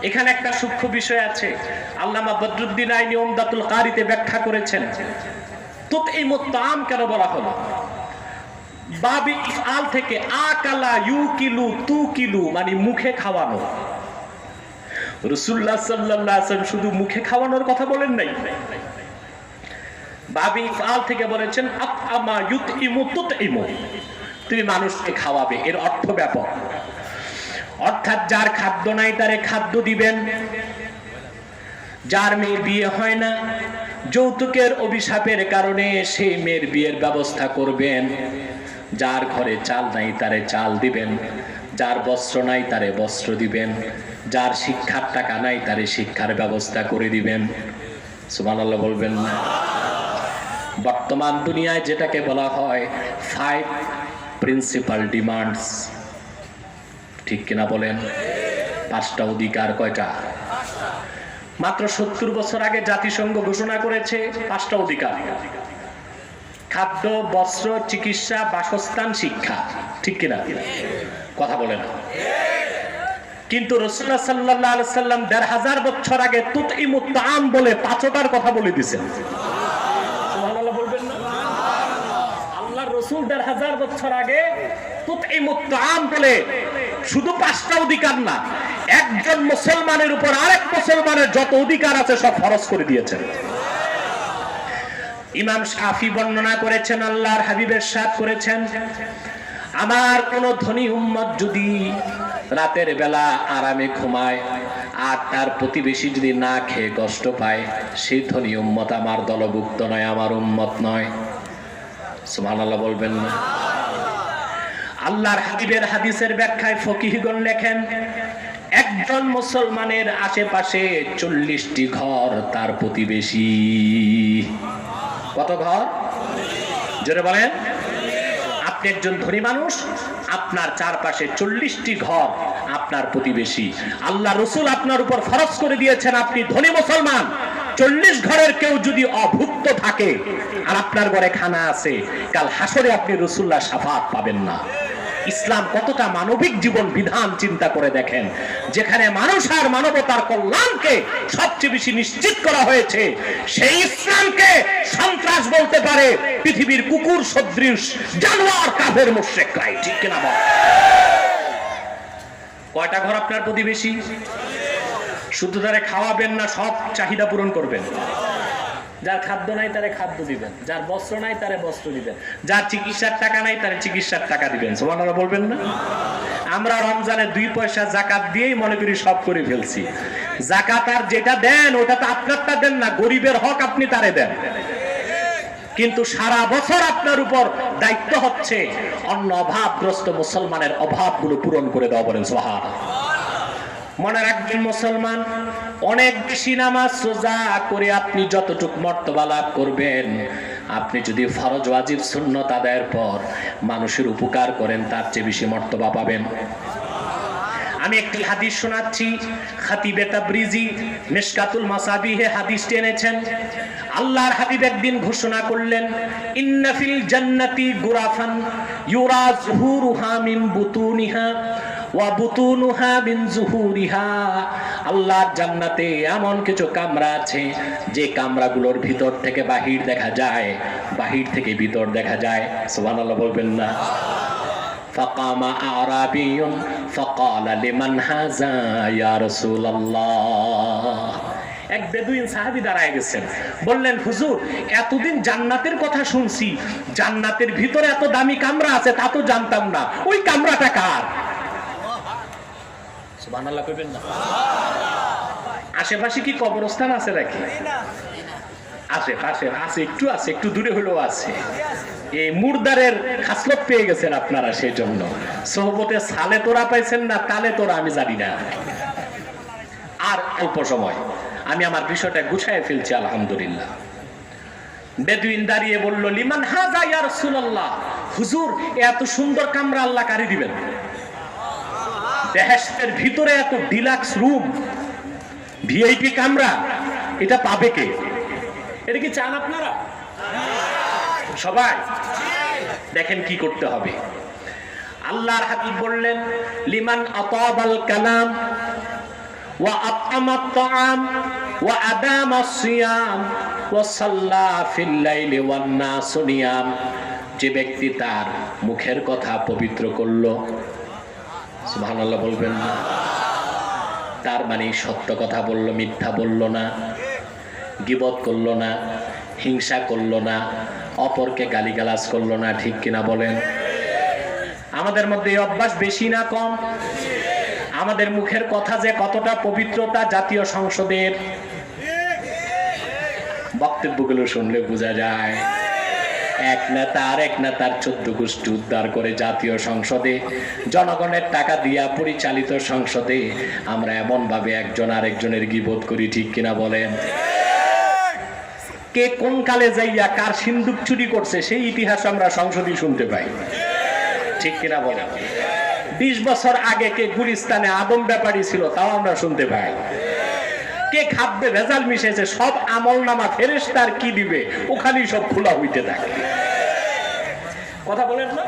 এখানে একটা সূক্ষ্ম বিষয় আছে, আল্লামা বদরুদ্দিন আইনি উমদাতুল কারিতে ব্যাখ্যা করেছেন। তুতঈমুত তাআম কেন বলা হলো? বাবি ইফআল থেকে আকালা ইউকিলু তুকিলু, মানে মুখে খাওয়ানো। রাসূলুল্লাহ সাল্লাল্লাহু আলাইহি ওয়াসাল্লাম শুধু মুখে খাওয়ানোর কথা বলেন নাই, বাবি ইফআল থেকে বলেছেন আতআমা ইউতঈমু তুতঈমু, তুমি মানুষকে খাওয়াবে। এর অর্থ ব্যাপক। অর্থাৎ যার খাদ্য নাই তারে খাদ্য দিবেন, যার মেয়ে বিয়ে হয় না যৌতুকের অভিশাপের কারণে সেই মেয়ের বিয়ের ব্যবস্থা করবেন, যার ঘরে চাল নাই তারে চাল দিবেন, যার বস্ত্র নাই তারে বস্ত্র দিবেন, যার শিক্ষার টাকা নাই তারে শিক্ষার ব্যবস্থা করে দিবেন। সুবহানাল্লাহ বলবেন না? বর্তমান দুনিয়ায় যেটাকে বলা হয় 5 প্রিন্সিপাল ডিমান্ডস, ঠিক কিনা বলেন? 5টা অধিকার। কয়টা? মাত্র 70 বছর আগে জাতিসংঘ ঘোষণা করেছে 5টা অধিকার: খাদ্য, বস্ত্র, চিকিৎসা, বাসস্থান, শিক্ষা। ঠিক কিনা? কথা বলে না। কিন্তু রাসূলুল্লাহ সাল্লাল্লাহু আলাইহি সাল্লাম 1500 বছর আগে তুতইমুত তাআম বলে 5টার কথা বলে দিয়েছেন। সুবহানাল্লাহ বলবেন না? আল্লাহর রাসূল 1500 বছর আগে তুতইমুত তাআম বলে শুধু 5টা অধিকার না, একজন মুসলমানের উপর আরেক মুসলমানের যত অধিকার আছে সব ফরজ করে দিয়েছেন। ইমাম শাফি বর্ণনা করেছেন, আল্লাহর হাবিব ইরশাদ করেছেন, আমার কোন ধনী উম্মত যদি রাতের বেলা আরামে ঘুমায় আর তার প্রতিবেশী যদি না খেয়ে কষ্ট পায়, সেই ধনী উম্মত আমার দলভুক্ত নয়, আমার উম্মত নয়। সুবহানাল্লাহ বলবেন না? আল্লাহর হাবিবের হাদিসের ব্যাখ্যায় ফকিহগণ লেখেন, একজন মুসলমানের আশেপাশে 40টি ঘর তার প্রতিবেশী। কত ঘর? জোরে বলেন। আপনি একজন ধনী মানুষ, আপনার চারপাশে 40টি ঘর আপনার প্রতিবেশী। আল্লাহ রাসূল আপনার উপর ফরজ করে দিয়েছেন, আপনি ধনী মুসলমান, 40 ঘরের কেউ যদি অভুক্ত থাকে আর আপনার ঘরে খানা আছে, কাল হাসরে আপনি রাসূলুল্লাহ শাফাত পাবেন না। ইসলাম কতটা মানবিক জীবন বিধান চিন্তা করে দেখেন, যেখানে মানুষ আর মানবতার কল্যাণকে সবচেয়ে বেশি নিশ্চিত করা হয়েছে, সেই ইসলামকে সন্ত্রাস বলতে পারে পৃথিবীর কুকুর সদৃশ জানোয়ার কাফের মুশরিকরাই। ঠিক কিনা বল? কয়টা ঘর আপনার প্রতিবেশী? শুধু তারে খাওয়াবেন না, সব চাহিদা পূরণ করবেন। যার খাদ্য নাই তারে খাদ্য দিবেন, যার বস্ত্র নাই তারে বস্ত্র দিবেন, যার চিকিৎসার টাকা নাই তারে চিকিৎসার টাকা দিবেন। সুবহানাল্লাহ বলবেন না? আমরা রমজানে 2 পয়সা যাকাত দিয়েই মনে করি সব করে ফেলছি। যাকাত আর যেটা দেন ওটা তো আপনারটা দেন না, গরিবের হক আপনি তারে দেন। কিন্তু সারা বছর আপনার উপর দায়িত্ব হচ্ছে অন্য অভাবগ্রস্ত মুসলমানের অভাবগুলো পূরণ করে দেওয়া। বলেন সুবহানাল্লাহ। মনে রাখবেন, মুসলমান অনেক বেশি নামাজ রোজা করে আপনি যতটুকু মর্তবা লাভ করবেন, আপনি যদি ফরজ ওয়াজিব সুন্নত আদায়ের পর মানুষের উপকার করেন, তার চেয়ে বেশি মর্তবা পাবেন। আমি একটি হাদিস শোনাচ্ছি, খাতিবে তাবরিজি মিশকাতুল মাসাবিহে হাদিসটি এনেছেন। আল্লাহর হাবিব একদিন ঘোষণা করলেন, ইন্না ফিল জান্নাতি গুরাফান ইউরা যুহুরুহা মিন বুতুনিহা ওয়া বুতুনুহা মিন যুহুরিহা। আল্লাহর জান্নাতে এমন কিছু কামরা আছে যে কামরাগুলোর ভিতর থেকে বাহির দেখা যায়, বাহির থেকে ভিতর দেখা যায়। সুবহানাল্লাহ বলবেন না? ফাকামা আরাবিয়ুন ফাকালা লিমান হাযা ইয়া রাসূলুল্লাহ। এক বেদুইন সাহাবী দাঁড়ায় গেছেন, বললেন, হুজুর এতদিন জান্নাতের কথা শুনছি, জান্নাতের ভিতরে এত দামি কামরা আছে তা তো জানতাম না, ওই কামরাটা কার? সুবহানাল্লাহ কইবেন না? আশেপাশে কি কবরস্থান আছে নাকি? আশেপাশে আছে, একটু আছে, একটু দূরে হলেও আছে। এই মুর্দারের খাসলত পেয়ে গেছেন আপনারা, সেই জন্য সোহবতে সালে তোরা পাইছেন না, তালে তোরা আমি জানি না। আর অল্প সময় আমি আমার বিষয়টা গুছায় ফেলছি আলহামদুলিল্লাহ। বেদুইন দাঁড়িয়ে বলল, লিমান হাযা ইয়া রাসূলুল্লাহ, হুজুর এত সুন্দর কামরা আল্লাহ কারি দিবেন? বেহেশতের ভিতরে এত ডিলাক্স রুম, ভিআইপি কামরা, এটা পাবে কে? এটা কি চান আপনারা সবাই? দেখেন কি করতে হবে। আল্লাহর হাবিব বললেন, লিমান আতাবাল কালাম ওয়া আতআমাত তাআম ওয়া আদামাস সিয়াম ওয়া সাল্লা ফিল লাইলি ওয়ান নাসু নিয়াম। যে ব্যক্তি তার মুখের কথা পবিত্র করলো, সুবহানাল্লাহ বলবেন না? তার মানে সত্য কথা বলল, মিথ্যা বলল না, গীবত করল না, হিংসা করল না, অপরকে গালিগালাজ করলো না। ঠিক কিনা বলেন? আমাদের মধ্যে এই অভ্যাস বেশি না কম? আমাদের মুখের কথা যে কতটা পবিত্রতা জাতীয় সংসদের বক্তব্যগুলো শুনলে বোঝা যায়। এক নেতা আরেক নেতার 14 গোষ্ঠী উদ্ধার করে জাতীয় সংসদে, জনগণের টাকা দিয়া পরিচালিত সংসদে আমরা এমন ভাবে একজন আরেকজনের গীবত করি, ঠিক কিনা বলেন? কে কোন কালে যাইয়া কার সিন্দুক চুরি করছে সেই ইতিহাস আমরা সংসদে শুনতে পাই, ঠিক কিনা বলেন? 20 বছর আগে কে গুলিস্তানে আদম ব্যাপারী ছিল তাও আমরা শুনতে পাই। কে খাদ্যে ভেজাল মিশেছে সব আমলনামা ফেরেশতার কি দিবে ওখানেই সব খোলা হইতে থাকে। কথা বলেন না?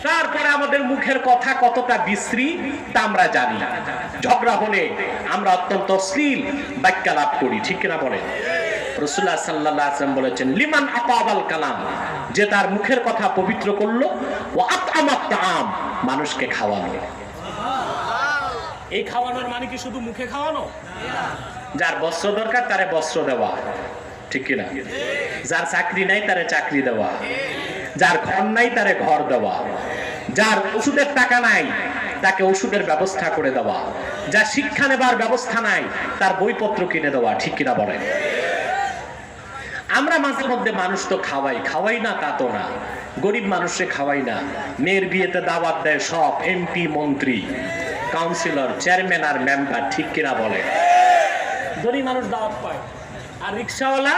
তারপরে আমাদের মুখের কথা কতটা বিশ্রী তা আমরা জানি। ঝগড়া হলে আমরা অত্যন্ত অশ্লীল বাক্যালাপ করি, ঠিক কিনা বলেন? রাসূলুল্লাহ সাল্লাল্লাহু আলাইহি ওয়াসাল্লাম বলেছেন, লিমান আতাবাল কালাম, যে তার মুখের কথা পবিত্র করলো, ওয়া আতআমাত তাআম, মানুষকে খাওয়ালো। এই খাওয়ানোর মানে কি শুধু মুখে খাওয়ানো? যার বস্ত্র দরকার তারে বস্ত্র দেওয়া, ঠিক কিনা? যার চাকরি নাই তারে চাকরি দেওয়া, যার ঘর নাই তারে ঘর দেওয়া, যার ওষুধের টাকা নাই তাকে ওষুধের ব্যবস্থা করে দেওয়া, যার শিক্ষা নেবার ব্যবস্থা নাই তার বইপত্র কিনে দেওয়া, ঠিক কিনা বলেন? আমরা মাঝে মধ্যে মানুষ তো খাওয়াই না তা তো না, গরিব মানুষে খাওয়াই না। মেয়ের বিয়েতে দাওয়াত দেয় সব এমপি, মন্ত্রী, কাউন্সিলর, চেয়ারম্যান আর মেম্বার, ঠিক কিনা বলে? ধনী মানুষ দাওয়াত পায়, আর রিক্সাওয়ালা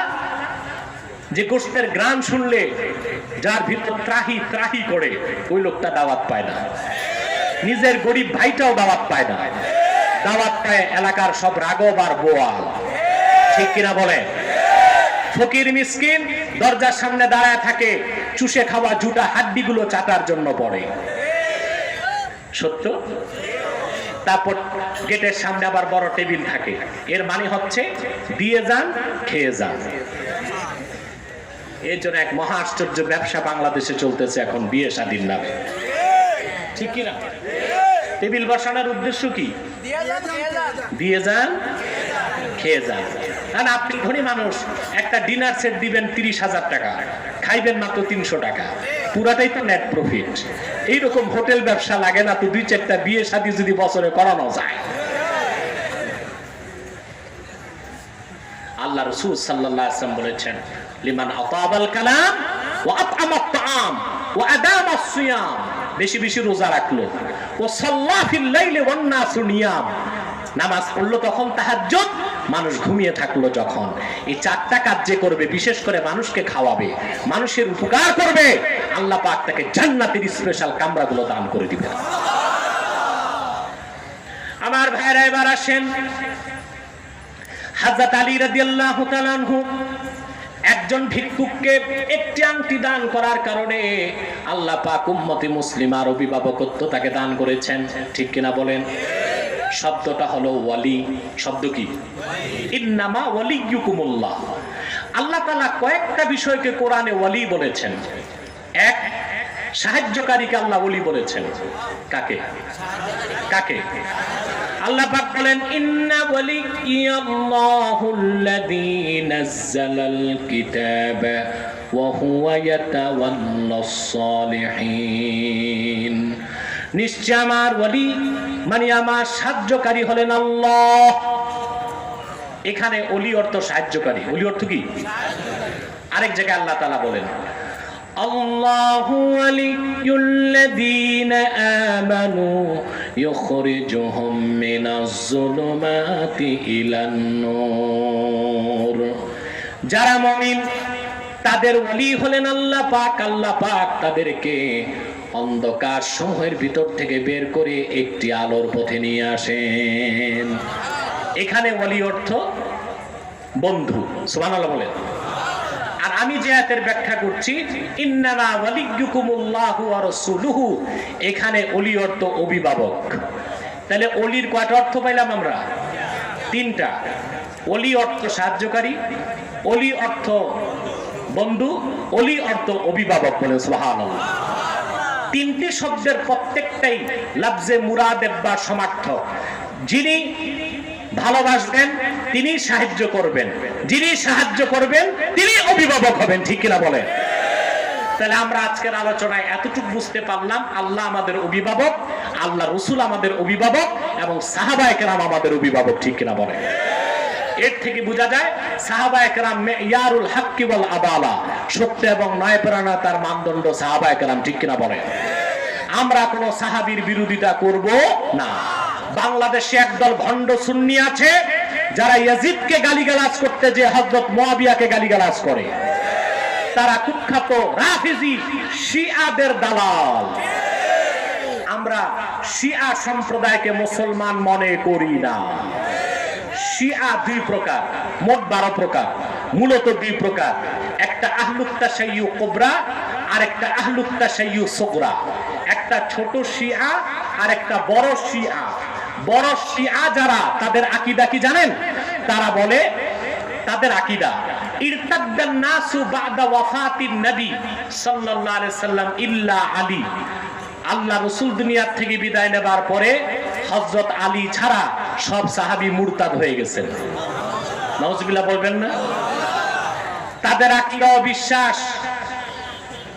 যে গোষ্ঠের গ্রাম শুনলে যার ভিতর ত্রাহি ত্রাহি করে ওই লোকটা দাওয়াত পায় না। নিজের গরিব ভাইটাও দাওয়াত পায় না, দাওয়াত পায় এলাকার সব রাগব আর বোয়াল, ঠিক কিনা বলে? ফকির মিসকিন দরজার সামনে দাঁড়ায় থাকে, চুষে খাওয়া জুটা হাড্ডিগুলো চাটার জন্য পড়ে, সত্য? তারপর গেটের সামনে আবার বড় টেবিল থাকে, এর মানে হচ্ছে দিয়ে যান খেয়ে যান। এর জন্য এক মহা আশ্চর্য ব্যবসা বাংলাদেশে চলতেছে এখন বিয়ে শাদীর নামে, ঠিক কিনা? টেবিল বসানোর উদ্দেশ্য কি? দিয়ে যান খেয়ে যান। আর আপনি ধনী মানুষ, একটা ডিনার সেট দিবেন 30,000 টাকা, খাইবেন মাত্র 300 টাকা, পুরাটাই তো নেট প্রফিট। এইরকম হোটেল ব্যবসা লাগে না তো 2-4টা বিয়ে শাদী যদি বছরে করানো যায়? আল্লাহ রাসূল সাল্লাল্লাহু আলাইহি ওয়াসাল্লাম বলেছেন, লিমান আতাবাল কালাম ওয়া আতআমাত তাআম ওয়া আদামাস সিয়াম, বেশি বেশি রোজা রাখলো, ও সাল্লা ফিল লাইলি ওয়ান নাসু নিয়াম, নামাজ পড়লো তখন তাহাজ্জুদ, মানুষ ঘুমিয়ে থাকলো যখন। এই 4টা কাজ যে করবে, বিশেষ করে মানুষকে খাওয়াবে, মানুষের উপকার করবে, আল্লাহ পাক তাকে জান্নাতের স্পেশাল কামরাগুলো দান করে দিবেন। আমার ভাইরা এবার আসেন, হযরত আলী রাদিয়াল্লাহু তাআলা আনহু একজন ভিক্ষুককে একটি আংটি দান করার কারণে আল্লাহ পাক উম্মতে মুসলিমার অভিভাবকত্ব তাকে দান করেছেন, ঠিক কিনা বলেন? শব্দটা হলো ওয়ালি। শব্দ কি? ইন্নামা ওয়ালিয়ুকুমুল্লাহ। আল্লাহ তাআলা কয়েকটা বিষয়কে কোরআনে ওয়ালি বলেছেন। এক, সাহায্যকারীকে আল্লাহ ওয়ালি বলেছেন। কাকে? কাকে? আল্লাহ পাক বলেন, ইন্না ওয়ালিয়াল্লাহুল্লাযী নাযালাল কিতাবা ওয়া হুয়া ইয়াতাওয়াল্লাস সালিহিন। নিশ্চয় আমার ওয়ালি মানে আমার সাহায্যকারী হলেন আল্লাহ। এখানে ওলি অর্থ সাহায্যকারী। ওলি অর্থ কি? আরেক জায়গায় আল্লাহ তাআলা বলেন, আল্লাহু ওয়ালিয়ুল্লাযীনা আমানু ইউখরিজুহুম মিনাজ যুলুমাতি ইলান নূর। যারা মুমিন তাদের ওলি হলেন আল্লাহ পাক। আল্লাহ পাক তাদেরকে অন্ধকার সমূহের ভিতর থেকে বের করে একটি আলোর পথে নিয়ে আসেন। এখানে ওলি অর্থ বন্ধু। সুবহানাল্লাহ বলেন। আর আমি যে আয়াতের ব্যাখ্যা করছি, ইন্নামা ওয়ালিয়ুকুমুল্লাহু ওয়া রাসূলুহু, এখানে ওলি অর্থ অভিভাবক। তাহলে ওলির কয়টা অর্থ পাইলাম আমরা? 3টা। ওলি অর্থ সাহায্যকারী, ওলি অর্থ বন্ধু, ওলি অর্থ অভিভাবক। বলে সুবহানাল্লাহ। 3টি শব্দের প্রত্যেকটাই লফজে মুরাদের বা সমার্থক। যিনি ভালোবাসবেন তিনি সাহায্য করবেন, যিনি সাহায্য করবেন তিনি অভিভাবক হবেন, ঠিক কিনা বলেন? তাহলে আমরা আজকের আলোচনায় এতটুকু বুঝতে পারলাম, আল্লাহ আমাদের অভিভাবক আল্লাহ রাসূল আমাদের অভিভাবক এবং সাহাবায়ে কেরাম আমাদের অভিভাবক, ঠিক কিনা বলেন? এর থেকে বোঝা যায় সাহাবায়ে কেরাম মেয়ারুল হাক্কি ওয়াল আদালা, সত্য এবং ন্যায়পরায়ণতার মানদণ্ড সাহাবায়ে কেরাম, ঠিক কিনা বলেন? আমরা কোন সাহাবীর বিরোধিতা করব না। বাংলাদেশে একদল ভণ্ড সুন্নি আছে যারা ইয়াজিদকে গালিগালাজ করতে যে হযরত মুয়াবিয়াকে গালিগালাজ করে। তারা কুখ্যাত রাফিজি শিয়াদের দালাল। আমরা শিয়া সম্প্রদায়কে মুসলমান মনে করি না। শিয়া দুই প্রকার, মোট 12 প্রকার, মূলত দুই প্রকার। একটা আহলুত তাশাইয়্যু কুবরা আর একটা আহলুত তাশাইয়্যু সুগরা। একটা ছোট শিয়া আর একটা বড় শিয়া। বড় শিয়া যারা, তাদের আকীদা কি জানেন? তারা বলে, তাদের আকীদা ইরতাদ্দান নাসু বাদা ওয়াফাতিন নবী সাল্লাল্লাহু আলাইহি সাল্লাম ইল্লা আলী। আল্লাহ রাসূল দুনিয়া থেকে বিদায় নেবার পরে হযরত আলী ছাড়া সব সাহাবী মুরতাদ হয়ে গেছেন। নাউজুবিল্লাহ বলবেন না? তাদের আকীদা ও বিশ্বাস,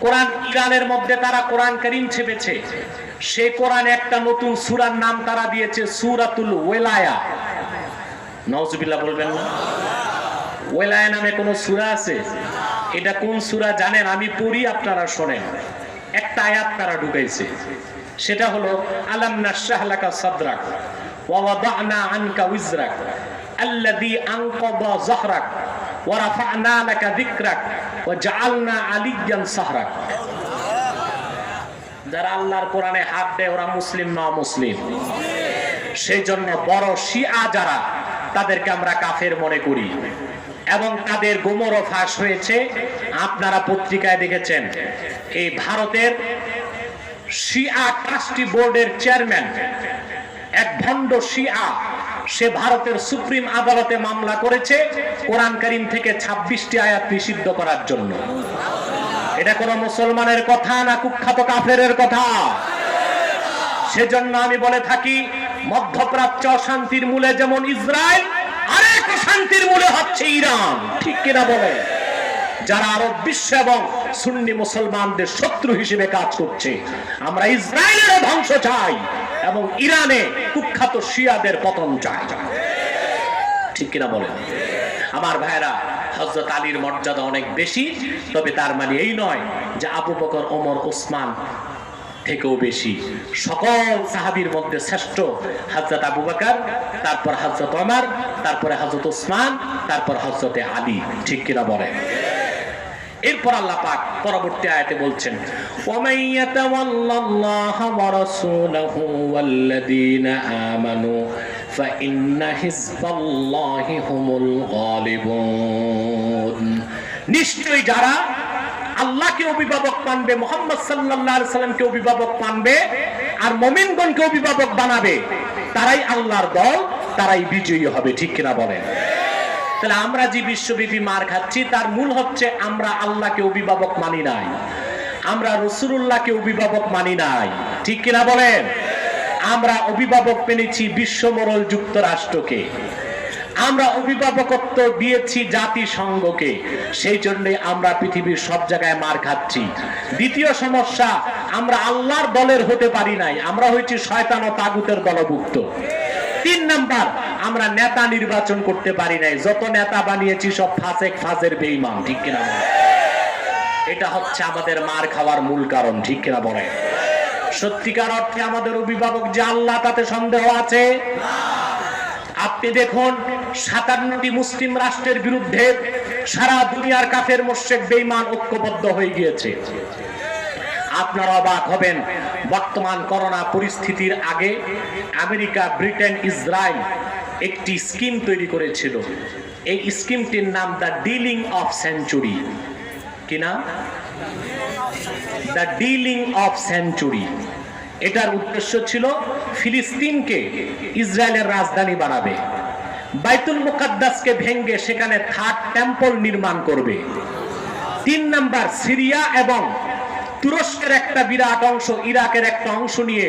কোরআন ইরানের মধ্যে তারা কোরআন কারীম ছেপেছে। সেই কোরআনে একটা নতুন সূরার নাম তারা দিয়েছে সূরাতুল ওয়ালায়া। নাউজুবিল্লাহ বলবেন না? ওয়ালায়া নামে কোন সূরা আছে? এটা কোন সূরা জানেন? আমি পড়ি, আপনারা শোনেন। একটা আয়াত তারা ঢুকাইছে, সেটা হলো আলাম নাশরাহ লাকা সাদরাক ওয়া ওয়াদানা আনকা উজরাক আল্লাযী আনকাযা যাহরাক ওয়া রাফা'না লাকা যিকরাক ওয়া জাআলনা আলিয়্যান সাহরাক। যারা আল্লাহর কোরআনে হাত দেয় ওরা মুসলিম না মুসলিম? সেই জন্য বড় শিয়া যারা, তাদেরকে আমরা কাফের মনে করি এবং তাদের গোমরও ফাঁস হয়েছে। আপনারা পত্রিকায় দেখেছেন, এই ভারতের শিয়া ট্রাস্টি বোর্ডের চেয়ারম্যান এক ভণ্ড শিয়া, সে ভারতের সুপ্রিম আদালতে মামলা করেছে কোরআন কারীম থেকে 26টি আয়াত নিষিদ্ধ করার জন্য। এটা কোন মুসলমানের কথা না কুখ্যাত কাফেরের কথা? সেজন্য আমি বলে থাকি, মধ্যপ্রাচ্য শান্তির মূলে যেমন ইসরায়েল, আরেক শান্তির মূলে হচ্ছে ইরান, ঠিক কিনা বলে? যারা আরব বিশ্ব এবং সুন্নি মুসলমানদের শত্রু হিসেবে কাজ করছে। আমরা ইসরায়েলের ধ্বংস চাই এবং ইরানে কুখ্যাত শিয়াদের পতন চাই, ঠিক কিনা বলেন? আমার ভাইরা, হযরত আলীর মর্যাদা অনেক বেশি, তবে তার মানে এই নয় যে আবু বকর, ওমর, ওসমান থেকেও বেশি। সকল সাহাবীর মধ্যে শ্রেষ্ঠ হযরত আবু বকর, তারপর হযরত ওমর, তারপরে হযরত ওসমান, তারপর হযরত আলী, ঠিক কিনা বলেন? এরপর আল্লাহ পাক পরবর্তী আয়াতে বলছেন, ওয়ামান ইয়াতাওয়াল্লাল্লাহা ওয়া রাসূলাহু ওয়াল্লাযীনা আমানু ফাইন্না হিজবাল্লাহি হুমুল গালিবুন। নিশ্চয়ই যারা আল্লাহকে অভিভাবক মানবে, মুহাম্মদ সাল্লাল্লাহু আলাইহি সাল্লামকে অভিভাবক মানবে আর মুমিনগণকে অভিভাবক বানাবে, তারাই আল্লাহর দল, তারাই বিজয়ী হবে, ঠিক কিনা বলেন? তাহলে আমরা যে বিশ্বব্যাপী মার খাচ্ছি তার মূল হচ্ছে আমরা আল্লাহকে অভিভাবক মানি নাই, আমরা রাসূলুল্লাহকে অভিভাবক মানি নাই, ঠিক কিনা বলেন? আমরা অভিভাবক পেয়েছি বিশ্বমোড়ল যুক্তরাষ্ট্রকে, আমরা অভিভাবকত্ব দিয়েছি জাতিসংঘকে, সেই জন্য আমরা পৃথিবীর সব জায়গায় মার খাচ্ছি। দ্বিতীয় সমস্যা, আমরা আল্লাহর দলের হতে পারি নাই, আমরা হয়েছি শয়তান ও তাগুতের দলভুক্ত। 3 নাম্বার, আমরা নেতা নির্বাচন করতে পারি নাই, যত নেতা বানিয়েছি সব ফাসেক, ফাজের, বেঈমান, ঠিক কিনা বলেন? এটা হচ্ছে আমাদের মার খাওয়ার মূল কারণ, ঠিক কিনা বলেন? সত্যিকার অর্থে আমাদের অভিভাবক যে আল্লাহ, তাতে সন্দেহ আছে? আপনি দেখুন, 57টি মুসলিম রাষ্ট্রের বিরুদ্ধে সারা দুনিয়ার কাফের, মুশরিক, বেঈমান ঐক্যবদ্ধ হয়ে গিয়েছে। আপনারা অবাক হবেন, বর্তমান করোনা পরিস্থিতির আগে আমেরিকা, ব্রিটেন, ইসরায়েল একটি স্কিম তৈরি করেছিল। এই স্কিমটির নাম দ্য ডিলিং অফ সেঞ্চুরি। কি নাম? The dealing of century. এটার উদ্দেশ্য ছিল ফিলিস্তিনকে ইসরায়েলের রাজধানী বানাবে, বাইতুল মুকাদ্দাসকে ভেঙে সেখানে 3rd টেম্পল নির্মাণ করবে। 3 নাম্বার, সিরিয়া এবং তুরস্কের একটা বিরাট অংশ, ইরাকের একটা অংশ নিয়ে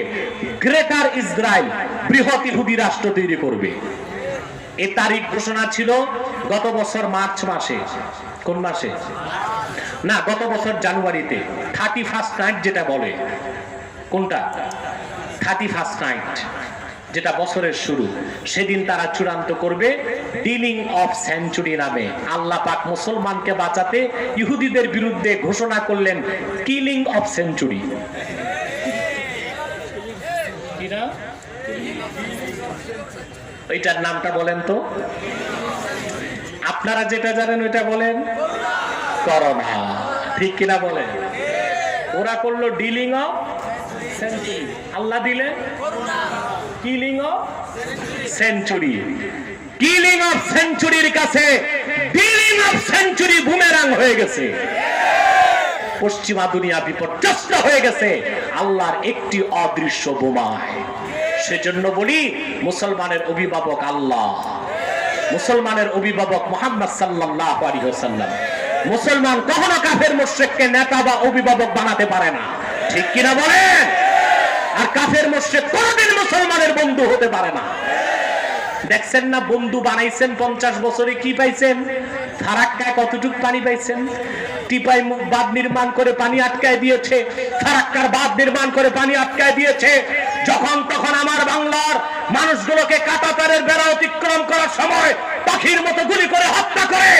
গ্রেটার ইসরায়েল, বৃহৎ ইহুদি রাষ্ট্র তৈরি করবে। এই তারিখ ঘোষণা ছিল গত বছর মার্চ মাসে। কোন মাসে? না, গত বছর জানুয়ারিতে 31st নাইট যেটা বলে। কোনটা? 31st নাইট, যেটা বছরের শুরু, সেদিন তারা চূড়ান্ত করবে ডিলিং অফ সেঞ্চুরি নামে। আল্লাহ পাক মুসলমানকে বাঁচাতে ইহুদিদের বিরুদ্ধে ঘোষণা করলেন কিলিং অফ সেঞ্চুরি। ওইটার নামটা বলেন তো, আপনারা যেটা জানেন ওইটা বলেন। করোনা, ঠিক কিনা বলেন? ওরা করলো ডিলিং অফ সেঞ্চুরি, আল্লাহ দিলেন killing of century. Killing of সেঞ্চুরির কাছে ডিলিং অফ সেঞ্চুরি বুমেরাং হয়ে গেছে। পশ্চিমা দুনিয়া বিপর্যস্ত হয়ে গেছে আল্লাহর একটি অদৃশ্য বোমায়। সেজন্য বলি মুসলমানের অভিভাবক আল্লাহ, মুসলমানের অভিভাবক মুহাম্মদ সাল্লাল্লাহু আলাইহি ওয়াসাল্লাম। মুসলমান কখনো কাফের মুশরিককে নেতা বা অভিভাবক বানাতে পারে না, ঠিক কিনা বলেন? আর কাফের মুশরিক কোনদিন মুসলমানের বন্ধু হতে পারে না। দেখছেন না বন্ধু বানাইছেন 50 বছরে, কি পাইছেন? ফারাক্কায় কতটুক পানি পাইছেন? টিপাই বাঁধ নির্মাণ করে পানি আটকায় দিয়েছে, ফারাক্কার বাঁধ নির্মাণ করে পানি আটকায় দিয়েছে। যখন তখন আমার বাংলার মানুষগুলোকে কাঁটাতারের বেড়া অতিক্রম করার সময় পাখির মতো গুলি করে হত্যা করে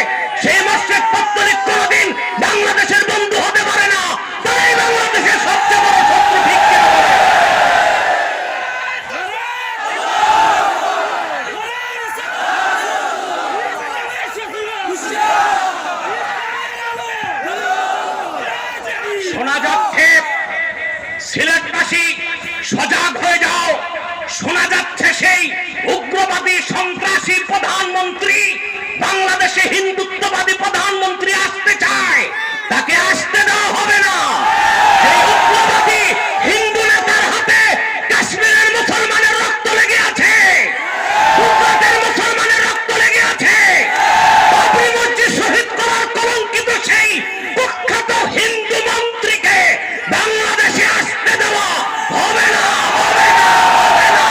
সেই মুশরিক পত্তলিক কোনদিন বাংলাদেশের বন্ধু হতে পারে না। তাই বাংলাদেশের সবচেয়ে বড় শত্রু, ঠিক কিনা বলেন? শোনা যাচ্ছে সিলেটবাসী সজাগ হয়ে যাও। শোনা যাচ্ছে সেই উগ্রবাদী সন্ত্রাসী প্রধানমন্ত্রী বাংলাদেশে হিন্দুত্ববাদী প্রধানমন্ত্রী আসতে চায়, তাকে আসতে দেওয়া হবে না। সেই উগ্রবাদী হিন্দু নেতার হাতে কাশ্মীরের মুসলমানের রক্ত লেগে আছে, গুজরাটের মুসলমানের রক্ত লেগে আছে। বাবরি মসজিদ শহীদ করার কলঙ্কিত সেই কুখ্যাত হিন্দু মন্ত্রীকে বাংলাদেশে আসতে দেওয়া হবে না, হবে না, হবে না।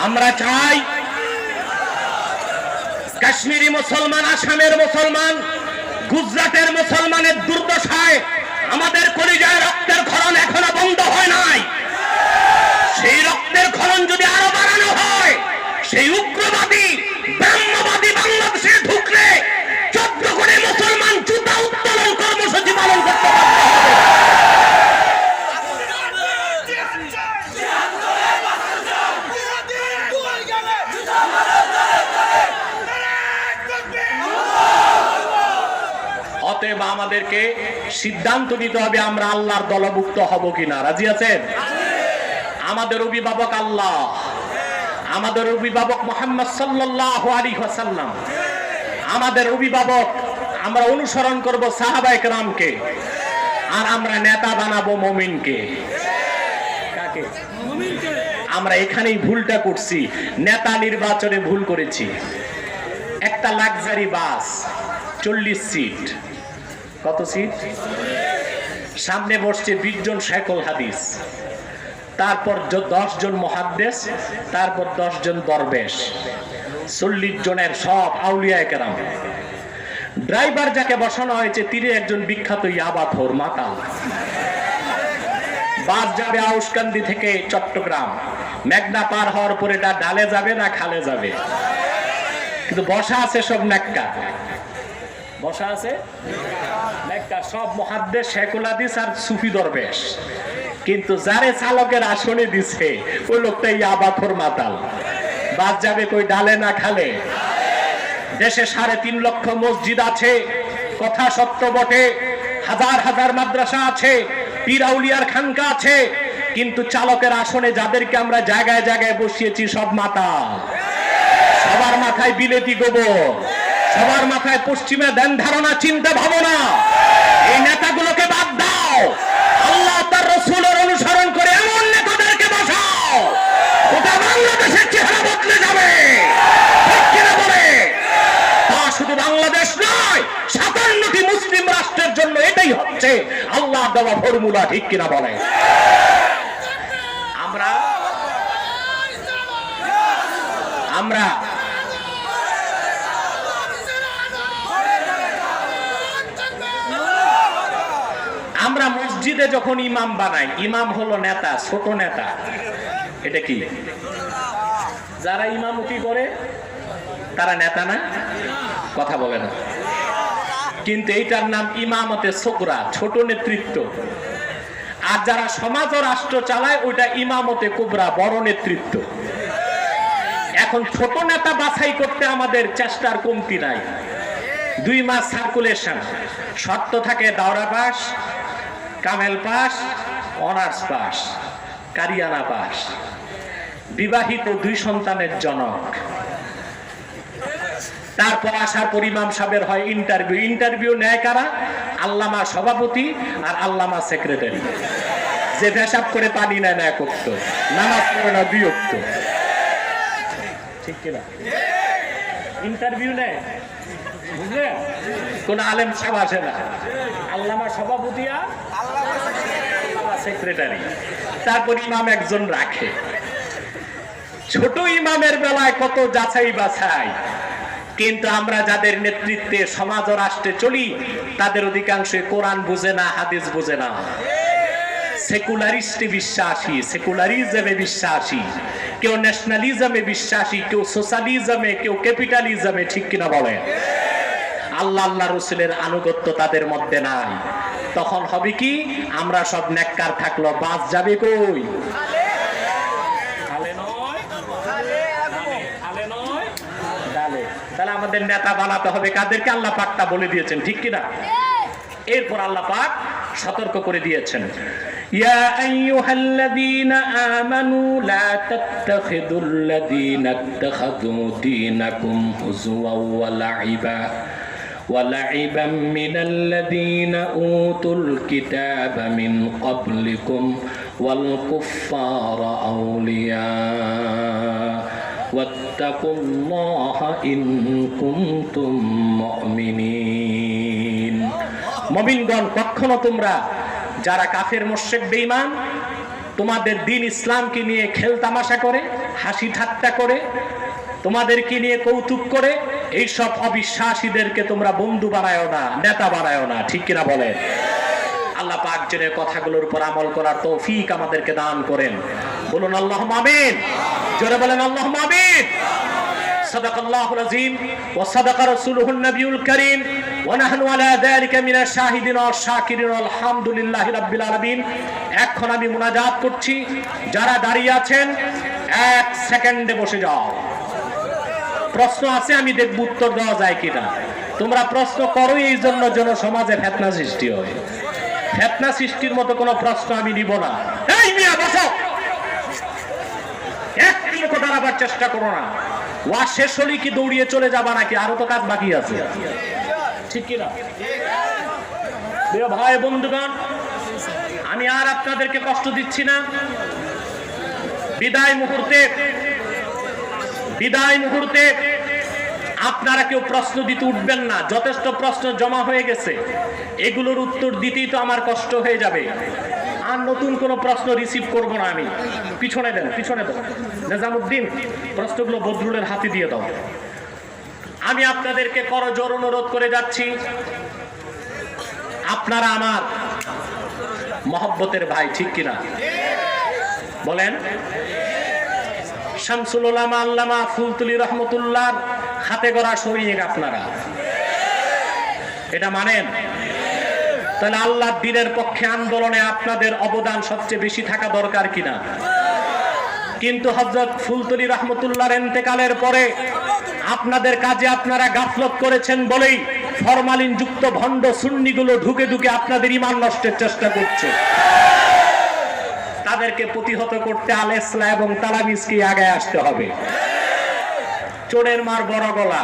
আমরা চাই কাশ্মীরি মুসলমান, আসামের মুসলমান, গুজরাটের মুসলমানের দুর্দশায় আমাদের কলিজায় রক্তের ক্ষরণ এখনো বন্ধ হয় নাই। সেই রক্তের ক্ষরণ যদি আরো বাড়ানো হয়, সেই উগ্রবাদী ব্রাহ্মবাদী বাংলাদেশে ঢুকলে 14 কোটি মুসলমান জুতা উত্তোলন কর্মসূচি পালন করতে পারবে। অতএব আমাদেরকে সিদ্ধান্ত নিতে হবে আমরা আল্লাহর দলভুক্ত হব কিনা। রাজি আছেন? আমাদের অভিভাবক আল্লাহ, আমাদের অভিভাবক মুহাম্মদ সাল্লাল্লাহু আলাইহি ওয়াসাল্লাম, আমাদের অভিভাবক। আমরা অনুসরণ করব সাহাবায়ে কেরামকে, আর আমরা নেতা বানাবো মুমিনকে। কাকে? মুমিনকে। আমরা এখানেই ভুলটা করছি, নেতা নির্বাচনে ভুল করেছি। একটা লাক্সারি বাস 40 সিট, কত সিট? সামনে বসছে 20 জন শাইখুল হাদিস, তারপর 10 জন মুহাদ্দিস, তারপর 10 জন দরবেশ, 40 জনের সব আউলিয়ায়ে কেরাম। ড্রাইভার যাকে বসানো হয়েছে তিনি একজন বিখ্যাত ইয়াবাখোর মাতাল। বাস যাবে আউশকান্দি থেকে চট্টগ্রাম, মেঘনা পার হওয়ার পরে ডালে যাবে না খালে যাবে, কিন্তু বসা আছে সব নেককা, বসা আছে নেককা, সব মুহাদ্দিস, শাইখুল হাদিস আর সুফি দরবেশ। কিন্তু যারে চালকের আসনে দিছে ওই লোকটা ইয়াবাখোর মাতাল। বাস যাবে কই ডালে না খালে। দেশে 3.5 লক্ষ মসজিদ আছে, কথা সত্য বটে, হাজার হাজার মাদ্রাসা আছে, পীর আউলিয়ার খানকা আছে, কিন্তু চালকের আসনে যাদেরকে আমরা জায়গায় জায়গায় বসিয়েছি সব মাতাল। সবার মাথায় বিলেতি গোবর, সবার মাথায় পশ্চিমে ধ্যান ধারণা, চিন্তা ভাবনা। এই নেতাগুলোকে বাদ দাও, আল্লাহ তার রাসূলের অনুসরণ করে এমন নেতাদেরকে বসাও, গোটা বাংলাদেশের চেহারা বদলে যাবে। ঠিক কিনা বলে? শুধু বাংলাদেশ নয়, 57টি মুসলিম রাষ্ট্রের জন্য এটাই হচ্ছে আল্লাহ দেওয়া ফর্মুলা, ঠিক কিনা বলে? আমরা আমরা আমরা মসজিদে যখন ইমাম বানাই, ইমাম হলো নেতা, ছোট নেতা। এটা কি? যারা ইমামতি করে তারা নেতা না? কথা বলে না। কিন্তু এইটার নাম ইমামতে সোগরা, ছোট নেতৃত্ব। আর যারা সমাজ ও রাষ্ট্র চালায় ওইটা ইমামতে কুবরা, বড় নেতৃত্ব। এখন ছোট নেতা বাছাই করতে আমাদের চেষ্টার কমতি নাই। 2 মাস সার্কুলেশন, শর্ত থাকে দাওরা পাস, কামেল পাস, অনার্স পাস, কারিয়ানা পাস, বিবাহিত 2 সন্তানের জনক। তারপর আসার পর ইমাম সাহেবের হয় ইন্টারভিউ। ইন্টারভিউ নেয় কারা? আল্লামা সভাপতি আর আল্লামা সেক্রেটারি, যে পেশাব করে পানি নেয় না করত, নামাজ পড়ে না বিরক্ত, ঠিক কিনা? ইন্টারভিউ নেয়, বুঝলেন? কোন আলেম সাহেব আসে না, আল্লামা সভাপতি আর আল্লামা সেক্রেটারি। তারপর ইমাম একজন রাখে। ছোট ইমামের বেলায় কত যাচাই বাছাই, কিন্তু আমরা যাদের নেতৃত্বে সমাজ ও রাষ্ট্রে চলি তাদের অধিকাংশই কোরআন বুঝে না, হাদিস বুঝে না, সেকুলারিস্টে বিশ্বাসী, সেকুলারিজমে বিশ্বাসী, কেউ ন্যাশনালিজমে বিশ্বাসী, কেউ সোশ্যালিজমে, কেউ ক্যাপিটালিজমে, ঠিক কিনা বলেন? আল্লাহ আল্লাহ রসুলের আনুগত্য তাদের মধ্যে নাই। তখন হবে কি? আমরা সব নেককার থাকলো, বাস যাবে কই? তাহলে আমাদের নেতা বানাতে হবে কাদেরকে? আল্লাহ পাক তা বলে দিয়েছেন, ঠিক কিনা? এরপর আল্লাহ পাক সতর্ক করে দিয়েছেন, ইয়া আইয়ুহাল্লাযীনা আমানু লা তাত্তাখিযুল্লাযীনা ইত্তাখাযু দীনাকুম হুজওয়াও ওয়া লাইবান মিনাল্লাযীনা উতুল কিতাবা মিন ক্বাবলিকুম ওয়াল কুফফারা আউলিয়া ওয়াত্তাকুল্লাহা ইন কুনতুম মুমিনিন। মুমিনগণ, কখনো তোমরা যারা কাফের মুশরিক বেঈমান তোমাদের দ্বীন ইসলামকে নিয়ে খেলতামাশা করে, হাসি ঠাট্টা করে, তোমাদেরকে নিয়ে কৌতুক করে, এইসব অবিশ্বাসীদেরকে তোমরা বন্ধু বানায়ো না, নেতা বানায়ো না, ঠিক কিনা বলেন? আল্লাহ পাক যেন কথাগুলোর উপর আমল করার তৌফিক আমাদেরকে দান করেন। বলুন আল্লাহুম্মা আমিন। জোরে বলেন আল্লাহুম্মা আমিন। সাদাকাল্লাহুল আযীম ওয়া সাদাকা রাসূলুহুন নবিয়ুল কারীম ওয়া নাহনু আলা যালিকা মিনাশ শাহিদিন ওয়াশ শাকিরিন আলহামদুলিল্লাহি রাব্বিল আলামিন। এখন আমি মুনাজাত করছি, যারা দাঁড়িয়ে আছেন 1 সেকেন্ডে বসে যাও। প্রশ্ন আছে, আমি দেখব উত্তর দেওয়া যায় কিনা। তোমরা প্রশ্ন করো, এই জন্য জনসমাজে ফিতনা সৃষ্টি হয়। ফিতনা সৃষ্টির মতো কোনো প্রশ্ন আমি নিব না। এই মিয়া বসো, একটু দাঁড়াবার চেষ্টা করো না। ওয়া শেষ হলে কি দৌড়িয়ে চলে যাবা নাকি? আরো তো কাজ বাকি আছে, ঠিক কিনা? প্রিয় ভাই বন্ধুগণ, আমি আর আপনাদেরকে কষ্ট দিচ্ছি না। বিদায় মুহূর্তে আপনারা কেউ প্রশ্ন দিতে উঠবেন না। যথেষ্ট প্রশ্ন জমা হয়ে গেছে, এগুলোর উত্তর দিতেই তো আমার কষ্ট হয়ে যাবে। আর নতুন কোন প্রশ্ন রিসিভ করব না আমি। পিছনে দেন। নিজামউদ্দিন, প্রশ্নগুলো বদরুলের হাতে দিয়ে দাও। আমি আপনাদেরকে করজোড়ে অনুরোধ করে যাচ্ছি, আপনারা আমার মহব্বতের ভাই, ঠিক কিনা বলেন? শামসুল উলামা আল্লামা ফুলতুলি রহমতুল্লাহর হাতে গড়া সৈনিক আপনারা, এটা মানেন? তাহলে আল্লাহর দ্বীনের পক্ষে আন্দোলনে আপনাদের অবদান সবচেয়ে বেশি থাকা দরকার কিনা? কিন্তু হযরত ফুলতুলি রহমতুল্লাহর ইন্তেকালের পরে আপনাদের কাজে আপনারা গাফলত করেছেন বলেই ফরমালিন যুক্ত ভণ্ড সুন্নিগুলো ঢুকে আপনাদের ঈমান নষ্টের চেষ্টা করছে। তাদেরকে প্রতিহত করতে আল ইসলাম এবং তালামিজকে আগে আসতে হবে। চোরের মার বড় গলা,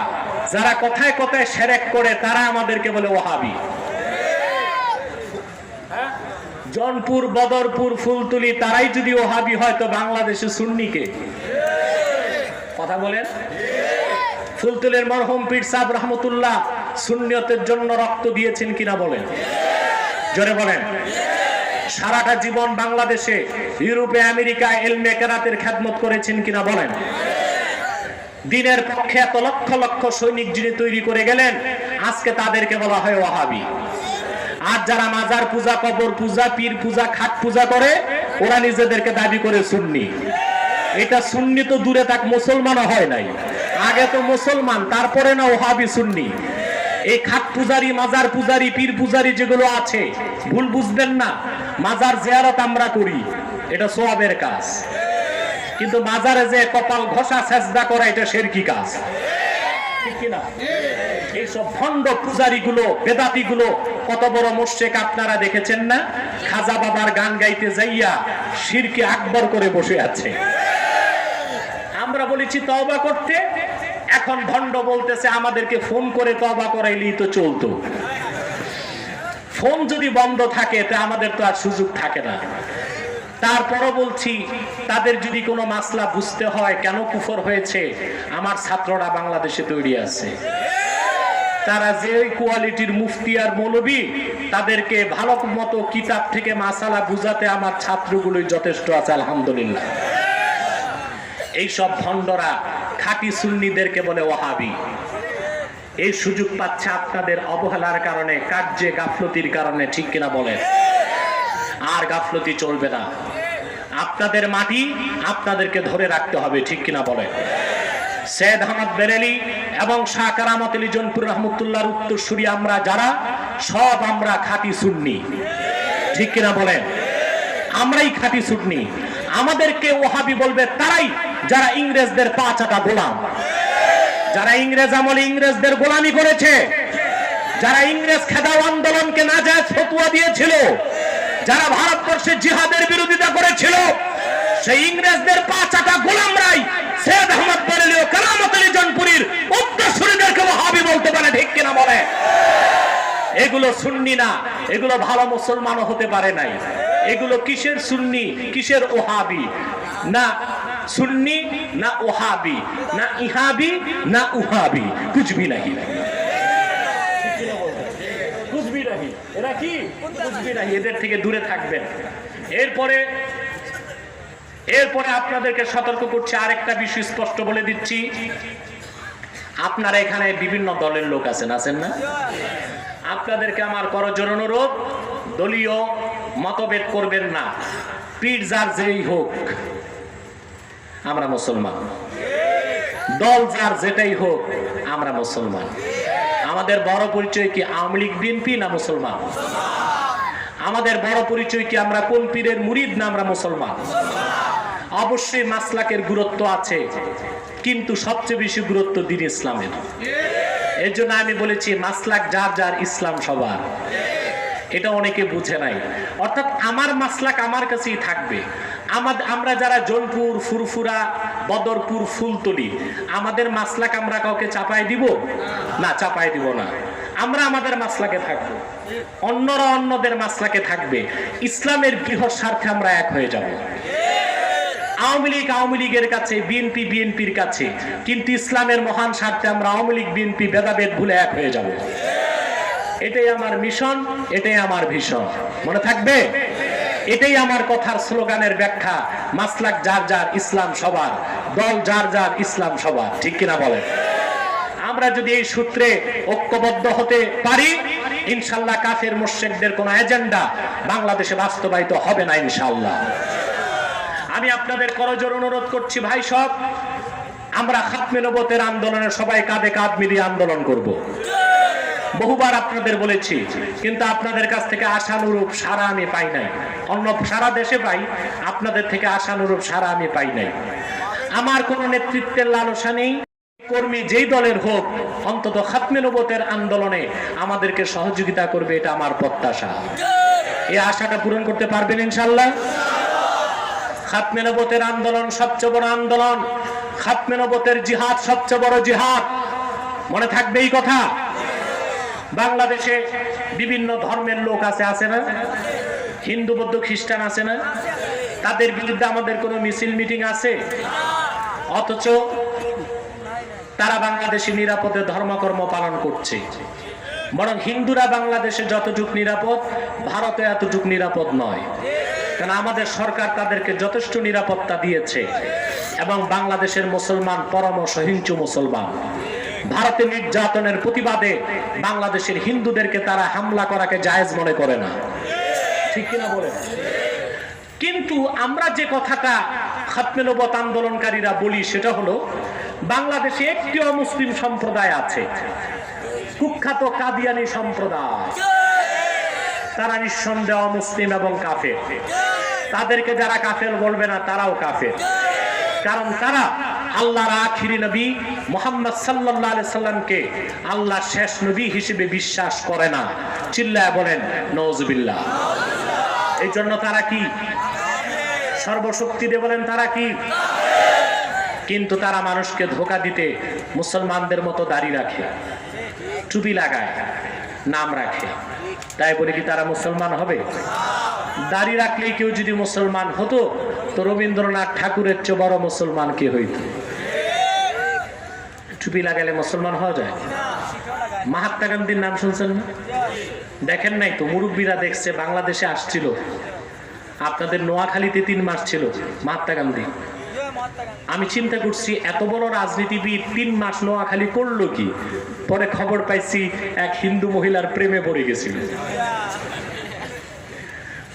যারা কথায় কথায় শিরক করে তারা আমাদেরকে বলে ওয়াহাবি। জনপুর, বদরপুর, ফুলতুলি তারাই যদি ওয়াহাবি হয় তো বাংলাদেশে সুন্নিকে? কথা বলেন। ফুলতুলির মরহুম পীর সাহেব রহমতুল্লাহ সুন্নিয়তের জন্য রক্ত দিয়েছেন কিনা বলেন? জোরে বলেন। সারাটা জীবন বাংলাদেশে, ইউরোপে, আমেরিকায় ইলমে কেরাতের খেদমত করেছেন কিনা বলেন? দিনের পক্ষে এত লক্ষ লক্ষ সৈনিক যিনি তৈরি করে গেলেন, আজকে তাদেরকে বলা হয় ওয়াহাবি। আর যারা মাজার পূজা, কবর পূজা, পীর পূজা, খাট পূজা করে, ওরা নিজেদেরকে দাবি করে সুন্নি। এটা সুন্নি তো দূরে থাক, মুসলমানও হয় নাই। আগে তো মুসলমান, তারপরে না ওয়াহাবি সুন্নি। এই খাট পূজারি, মাজার পূজারি, পীর পূজারি যেগুলো আছে, ভুল বুঝবেন না। মাজার জিয়ারত আমরা করি, এটা সওয়াবের কাজ, কিন্তু মাজারে যে কপাল ঘষা সেজদা করা, এটা শিরকি কাজ, ঠিক কিনা? এইসব ভণ্ড পূজারি গুলো, বেদাতি গুলো কত বড় মুশরিক আপনারা দেখেছেন না? খাজা বাবার গান গাইতে যাইয়া শিরকে আকবর করে বসে আছে। আমরা বলেছি তওবা করতে, এখন ভণ্ড বলতেছে আমাদেরকে ফোন করে তওবা করাইলেই তো চলতো। ফোন যদি বন্ধ থাকে তা আমাদের তো আর সুযোগ থাকে না। তারপরও বলছি, তাদের যদি কোনো মাসলা বুঝতে হয় কেন কুফর হয়েছে, আমার ছাত্ররা বাংলাদেশে তৈরি আছে। তারা যে কোয়ালিটির মুফতি আর মৌলবী, তাদেরকে ভালো মতো কিতাব থেকে মাসালা বুঝাতে আমার ছাত্রগুলোই যথেষ্ট আছে, আলহামদুলিল্লাহ। এইসব ভণ্ডরা খাঁটি সুন্নিদেরকে বলে ওয়াহাবি। এই সুযোগ পাচ্ছে আপনাদের অবহেলার কারণে, কার্যে গাফলতির কারণে, ঠিক কিনা বলেন? আর গাফলতি চলবে না। আপনাদের মাটি আপনাদেরকে ধরে রাখতে হবে, ঠিক কিনা বলেন? সৈয়দ আহমদ বেরেলি এবং শাহ কারামত আলী জনপুর রহমতুল্লাহর উত্তরসূরি আমরা যারা, সব আমরা খাঁটি সুন্নি, ঠিক কিনা বলেন? আমরাই খাঁটি সুন্নি। আমাদেরকে ওয়াহাবি বলবে তারাই যারা ইংরেজদের পা চাটা গোলাম, যারা ইংরেজ আমলে ইংরেজদের গোলামি করেছে, যারা ইংরেজ খেদাও আন্দোলনকে নাজায়েজ ফতোয়া দিয়েছিল, যারা ভারতবর্ষে জিহাদের বিরোধিতা করেছিল, সেই ইংরেজদের পা চাটা গোলামরাই সৈয়দ আহমদ বেরেলি ও কারামত আলী জনপুরীর উত্তরসূরিদেরকে ওয়াহাবি বলতে পারে, ঠিক কিনা বলে? এগুলো সুন্নি না, এগুলো ভালো মুসলমানও হতে পারে নাই। এগুলো কিসের সুন্নি, কিসের ওহাবি? না সুন্নি, না ওহাবি, না ইহাবি, না উহাবি, কুছ ভি নাহি, কুছ ভি নাহি। এরা কি? কুছ ভি নাহি। এদের থেকে দূরে থাকবেন। এরপরে আপনাদেরকে সতর্ক করছি, আরেকটা বিষয় স্পষ্ট বলে দিচ্ছি। আপনারা এখানে বিভিন্ন দলের লোক আছেন না? আপনাদেরকে আমার করজোর অনুরোধ, দলীয় মতভেদ করবেন না। পীর যার যেই হোক, আমরা মুসলমান। দল যার যেটাই হোক, আমরা মুসলমান। আমাদের বড় পরিচয় কি আওয়ামী লীগ, বিএনপি, না মুসলমান? আমাদের বড় পরিচয় কি আমরা কোন পীরের মুরিদ, না আমরা মুসলমান? অবশ্যই মাসলাকের গুরুত্ব আছে, কিন্তু সবচেয়ে বেশি গুরুত্ব দিন ইসলামের। এর জন্য আমি বলেছি মাসলাক যার যার, ইসলাম সবার। এটা অনেকে বুঝে নাই। অর্থাৎ আমার মাসলাক আমার কাছেই থাকবে। আমরা যারা জোনপুর, ফুরফুরা, বদরপুর, ফুলতলি, আমাদের মাসলাক আমরা কাউকে চাপাই দিব না, চাপাই দিব না। আমরা আমাদের মাসলাকে থাকবো, অন্যরা অন্যদের মাসলাকে থাকবে। ইসলামের বৃহৎ স্বার্থে আমরা এক হয়ে যাব। আওয়ামী লীগ আওয়ামী লীগের কাছে, বিএনপি বিএনপির কাছে, কিন্তু ইসলামের মহান স্বার্থে আমরা আওয়ামী লীগ বিএনপি ভেদাভেদ ভুলে এক হয়ে যাব। এটাই আমার মিশন, এটাই আমার ভিশন। মনে থাকবে? এটাই আমার কথার স্লোগানের ব্যাখ্যা। মাসলাক যার যার, ইসলাম সবার। দল যার যার, ইসলাম সবার, ঠিক কিনা বলেন? আমরা যদি এই সূত্রে ঐক্যবদ্ধ হতে পারি, ইনশাআল্লাহ কাফের মুশরিকদের কোন এজেন্ডা বাংলাদেশে বাস্তবায়িত হবে না ইনশাআল্লাহ। আমি আপনাদের করজোর অনুরোধ করছি, ভাই সব, আমরা খাতমে নবুয়তের আন্দোলনে সবাই কাঁধে কাঁধ মিলিয়ে আন্দোলন করব। বহুবার আপনাদের বলেছি, কিন্তু আপনাদের কাছ থেকে আশানুরূপ সাড়া আমি পাই নাই। অন্য সারা দেশে পাই, আপনাদের থেকে আশানুরূপ সাড়া আমি পাই নাই। আমার কোনো নেতৃত্বের লালসা নেই। কর্মী যেই দলের হোক, অন্তত খাতমে নবুয়তের আন্দোলনে আমাদেরকে সহযোগিতা করবে, এটা আমার প্রত্যাশা। এই আশাটা পূরণ করতে পারবেন ইনশাআল্লাহ? খাতমে নবুয়তের আন্দোলন সবচেয়ে বড় আন্দোলন। খাতমে নবুয়তের জিহাদ সবচেয়ে বড় জিহাদ। মনে থাকবে এই কথা। বাংলাদেশে বিভিন্ন ধর্মের লোক আছে না? হিন্দু, বৌদ্ধ, খ্রিস্টান আছে না? তাদের বিরুদ্ধে আমাদের কোনো মিছিল মিটিং আছে? অথচ তারা বাংলাদেশে নিরাপদে ধর্মকর্ম পালন করছে। বরং হিন্দুরা বাংলাদেশে যতটুক নিরাপদ, ভারতে এতটুক নিরাপদ নয়। কারণ আমাদের সরকার তাদেরকে যথেষ্ট নিরাপত্তা দিয়েছে এবং বাংলাদেশের মুসলমান পরম সহিংসু মুসলমান। ভারতে নির্যাতনের প্রতিবাদে বাংলাদেশের হিন্দুদেরকে তারা হামলা করাকে জায়েজ মনে করে না, ঠিক কিনা বলেন? কিন্তু আমরা যে কথাটা খাতমে নবুয়ত আন্দোলনকারীরা বলি সেটা হলো, বাংলাদেশে একটি অমুসলিম সম্প্রদায় আছে, কুখ্যাত কাদিয়ানি সম্প্রদায়। তারা নিঃসন্দেহে অমুসলিম এবং কাফের। তাদেরকে যারা কাফের বলবে না তারাও কাফের, কারণ তারা আল্লাহর আখিরি নবী মুহাম্মদ সাল্লাল্লাহু আলাইহি সাল্লামকে আল্লাহর শেষ নবী হিসেবে বিশ্বাস করে না। চিল্লায় বলেন নাউজুবিল্লাহ। এই জন্য তারা কি সর্বশক্তি দিয়ে বলেন তারা কি? কিন্তু তারা মানুষকে ধোঁকা দিতে মুসলমানদের মতো দাড়ি রাখে, টুপি লাগায়, নাম রাখে। তাই বলে কি তারা মুসলমান হবে? দাড়ি রাখলেই কেউ যদি মুসলমান হতো তো রবীন্দ্রনাথ ঠাকুরের চেয়ে বড় মুসলমান কে হইত? টুপি লাগালে মুসলমান হওয়া যায়? মহাত্মা গান্ধীর নাম শুনছেন না? দেখেন নাই তো? মুরব্বীরা দেখছে, বাংলাদেশে আসছিল, আপনাদের নোয়াখালীতে 3 মাস ছিল মহাত্মা গান্ধী। আমি চিন্তা করছি এত বড় রাজনীতিবিদ 3 মাস নোয়াখালী করলো কি? পরে খবর পাইছি এক হিন্দু মহিলার প্রেমে পড়ে গেছিল।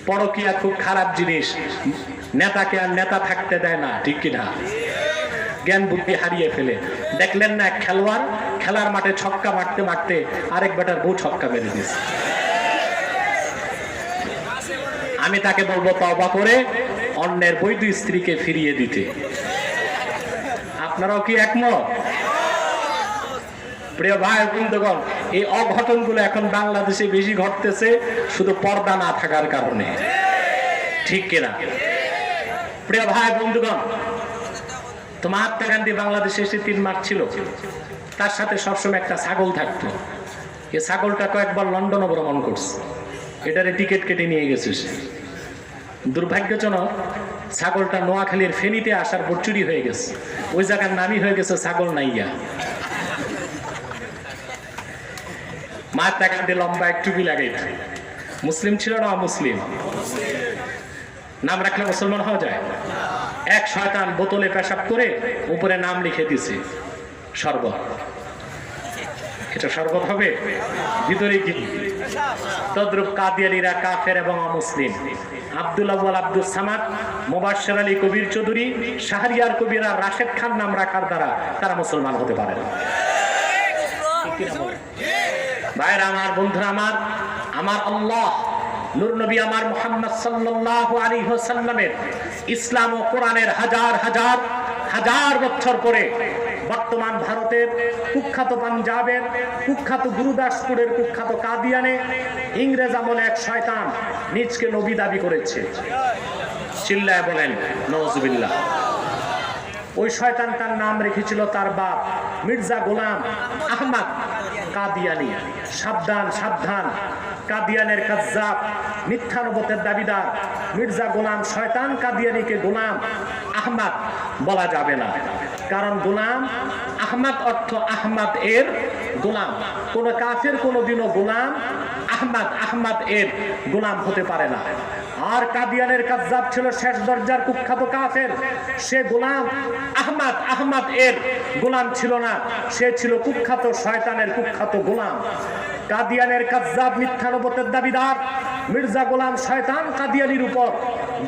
পরকীয়া খুব খারাপ জিনিস, নেতাকে আর নেতা থাকতে দেয় না, ঠিক কিনা? জ্ঞান বুদ্ধি হারিয়ে ফেলে। দেখলেন না এক খেলোয়াড় খেলার মাঠে ছক্কা মারতে মারতে আরেক বেটার বউ ছক্কা মেরে দিয়েছে। আমি তাকে বলবো তওবা করে অন্যের বৈধ স্ত্রীকে ফিরিয়ে দিতে। আপনারাও কি একমত? প্রিয় ভাই বন্ধুগণ, এই অঘটনগুলো এখন বাংলাদেশে বেশি ঘটতেছে শুধু পর্দা না থাকার কারণে, ঠিক কিনা? প্রিয় ভাই বন্ধুগণ, তো মহাত্মা গান্ধী বাংলাদেশে এসে 3 মাস ছিল। তার সাথে সবসময় একটা ছাগল থাকতো। এই ছাগলটা কয়েকবার লন্ডনে ভ্রমণ করছে, এটারে টিকিট কেটে নিয়ে গেছে সে। দুর্ভাগ্যজনক ছাগলটা নোয়াখালীর ফেনীতে আসার পর চুরি হয়ে গেছে। ওই জায়গার নামই হয়ে গেছে ছাগল নাইয়া। মহাত্মা গান্ধী লম্বা এক টুপি লাগাইত। মুসলিম ছিল না অমুসলিম? নাম রাখলে মুসলমান হওয়া যায়? এক শয়তান বোতলে পেশাব করে উপরে নাম লিখে দিছে শরবত। এটা শরবত হবে? ভিতরে কি? তদ্রুপ কাদিয়ানীরা কাফের এবং অমুসলিম। আব্দুল আউয়াল আব্দুল সামাদ, মুবাশশির আলী কবির চৌধুরী, শাহরিয়ার কবির আর রাশেদ খান নাম রাখার দ্বারা তারা মুসলমান হতে পারে না। ভাইরা আমার, বন্ধুরা আমার, আমার আল্লাহ নূর নবী আমার মুহাম্মদ সাল্লাল্লাহু আলাইহি ওয়াসাল্লামের ইসলাম ও কোরআনের হাজার হাজার হাজার বছর পরে বর্তমান ভারতের কুখ্যাত পাঞ্জাবের কুখ্যাত গুরুদাসপুরের কুখ্যাত কাদিয়ানে ইংরেজ আমলে এক শয়তান নিজকে নবী দাবি করেছে। চিল্লায় বলেন নাউজুবিল্লাহ। ওই শয়তান তার নাম রেখেছিল তার বাপ মির্জা গোলাম আহমদ কাদিয়ানি। সাবধান সাবধান, কাদিয়ানের কাজ্জাব, মিথ্যা নবুয়তের দাবিদার মির্জা গোলাম শয়তান কাদিয়ানিকে গোলাম আহমদ বলা যাবে না। কারণ গোলাম আহমদ অর্থ আহমদ এর গোলাম। কোন কাফের কোনদিনও গোলাম আহমদ এর গোলাম হতে পারে না। আর কাদিয়ানের কাজ্জাব ছিল শেষ দরজার কুখ্যাত কাফের। সে গোলাম আহমদ এর গোলাম ছিল না, সে ছিল কুখ্যাত শয়তানের কুখ্যাত গোলাম। কাদিয়ানের কাজ্জাব মিথ্যা নবুয়তের দাবিদার মির্জা গোলাম শয়তান কাদিয়ানির উপর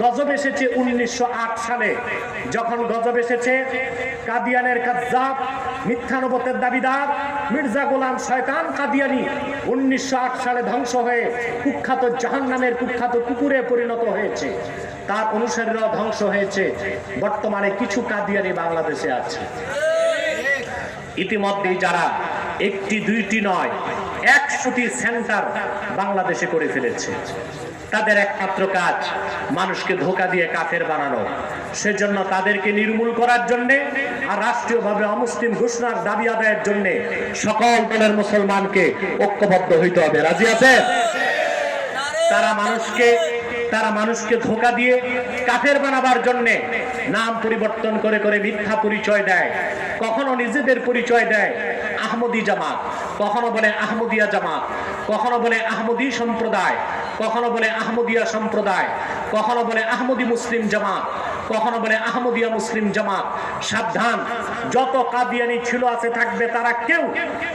গজব এসেছে 1908 সালে। যখন গজব এসেছে, কাদিয়ানের কাজ্জাব মিথ্যা নবুয়তের দাবিদার মির্জা গোলাম শয়তান কাদিয়ানি 1908 সালে ধ্বংস হয়ে কুখ্যাত জাহান্নামের কুখ্যাত কুকুরে পরিণত হয়েছে। তার অনুসারীরাও ধ্বংস হয়েছে। বর্তমানে কিছু কাদিয়ানি বাংলাদেশে আছে। ইতিমধ্যে যারা একটি দুইটি নয় 100টি সেন্টার বাংলাদেশে করে ফেলেছে। তাদের একমাত্র কাজ মানুষকে ধোঁকা দিয়ে কাফের বানানো। সেজন্য তাদেরকে নির্মূল করার জন্য আর রাষ্ট্রীয়ভাবে অমুসলিম ঘোষণার দাবি আদায়ের জন্য সকল দলের মুসলমানকে ঐক্যবদ্ধ হইতে হবে। রাজি আছে? তারা মানুষকে তারা মানুষকে ধোঁকা দিয়ে কাফের বানাবার জন্য নাম পরিবর্তন করে করে মিথ্যা পরিচয় দেয়। কখনো নিজেদের পরিচয় দেয় আহমদী জামাত, কখনো বলে আহমদিয়া জামাত, কখনো বলে আহমদী সম্প্রদায়, কখনো বলে আহমদিয়া সম্প্রদায়, কখনো বলে আহমদী মুসলিম জামাত, কখনো বলে আহমদিয়া মুসলিম জামাত। সাবধান, যত কাদিয়ানি ছিল আছে থাকবে, তারা কেউ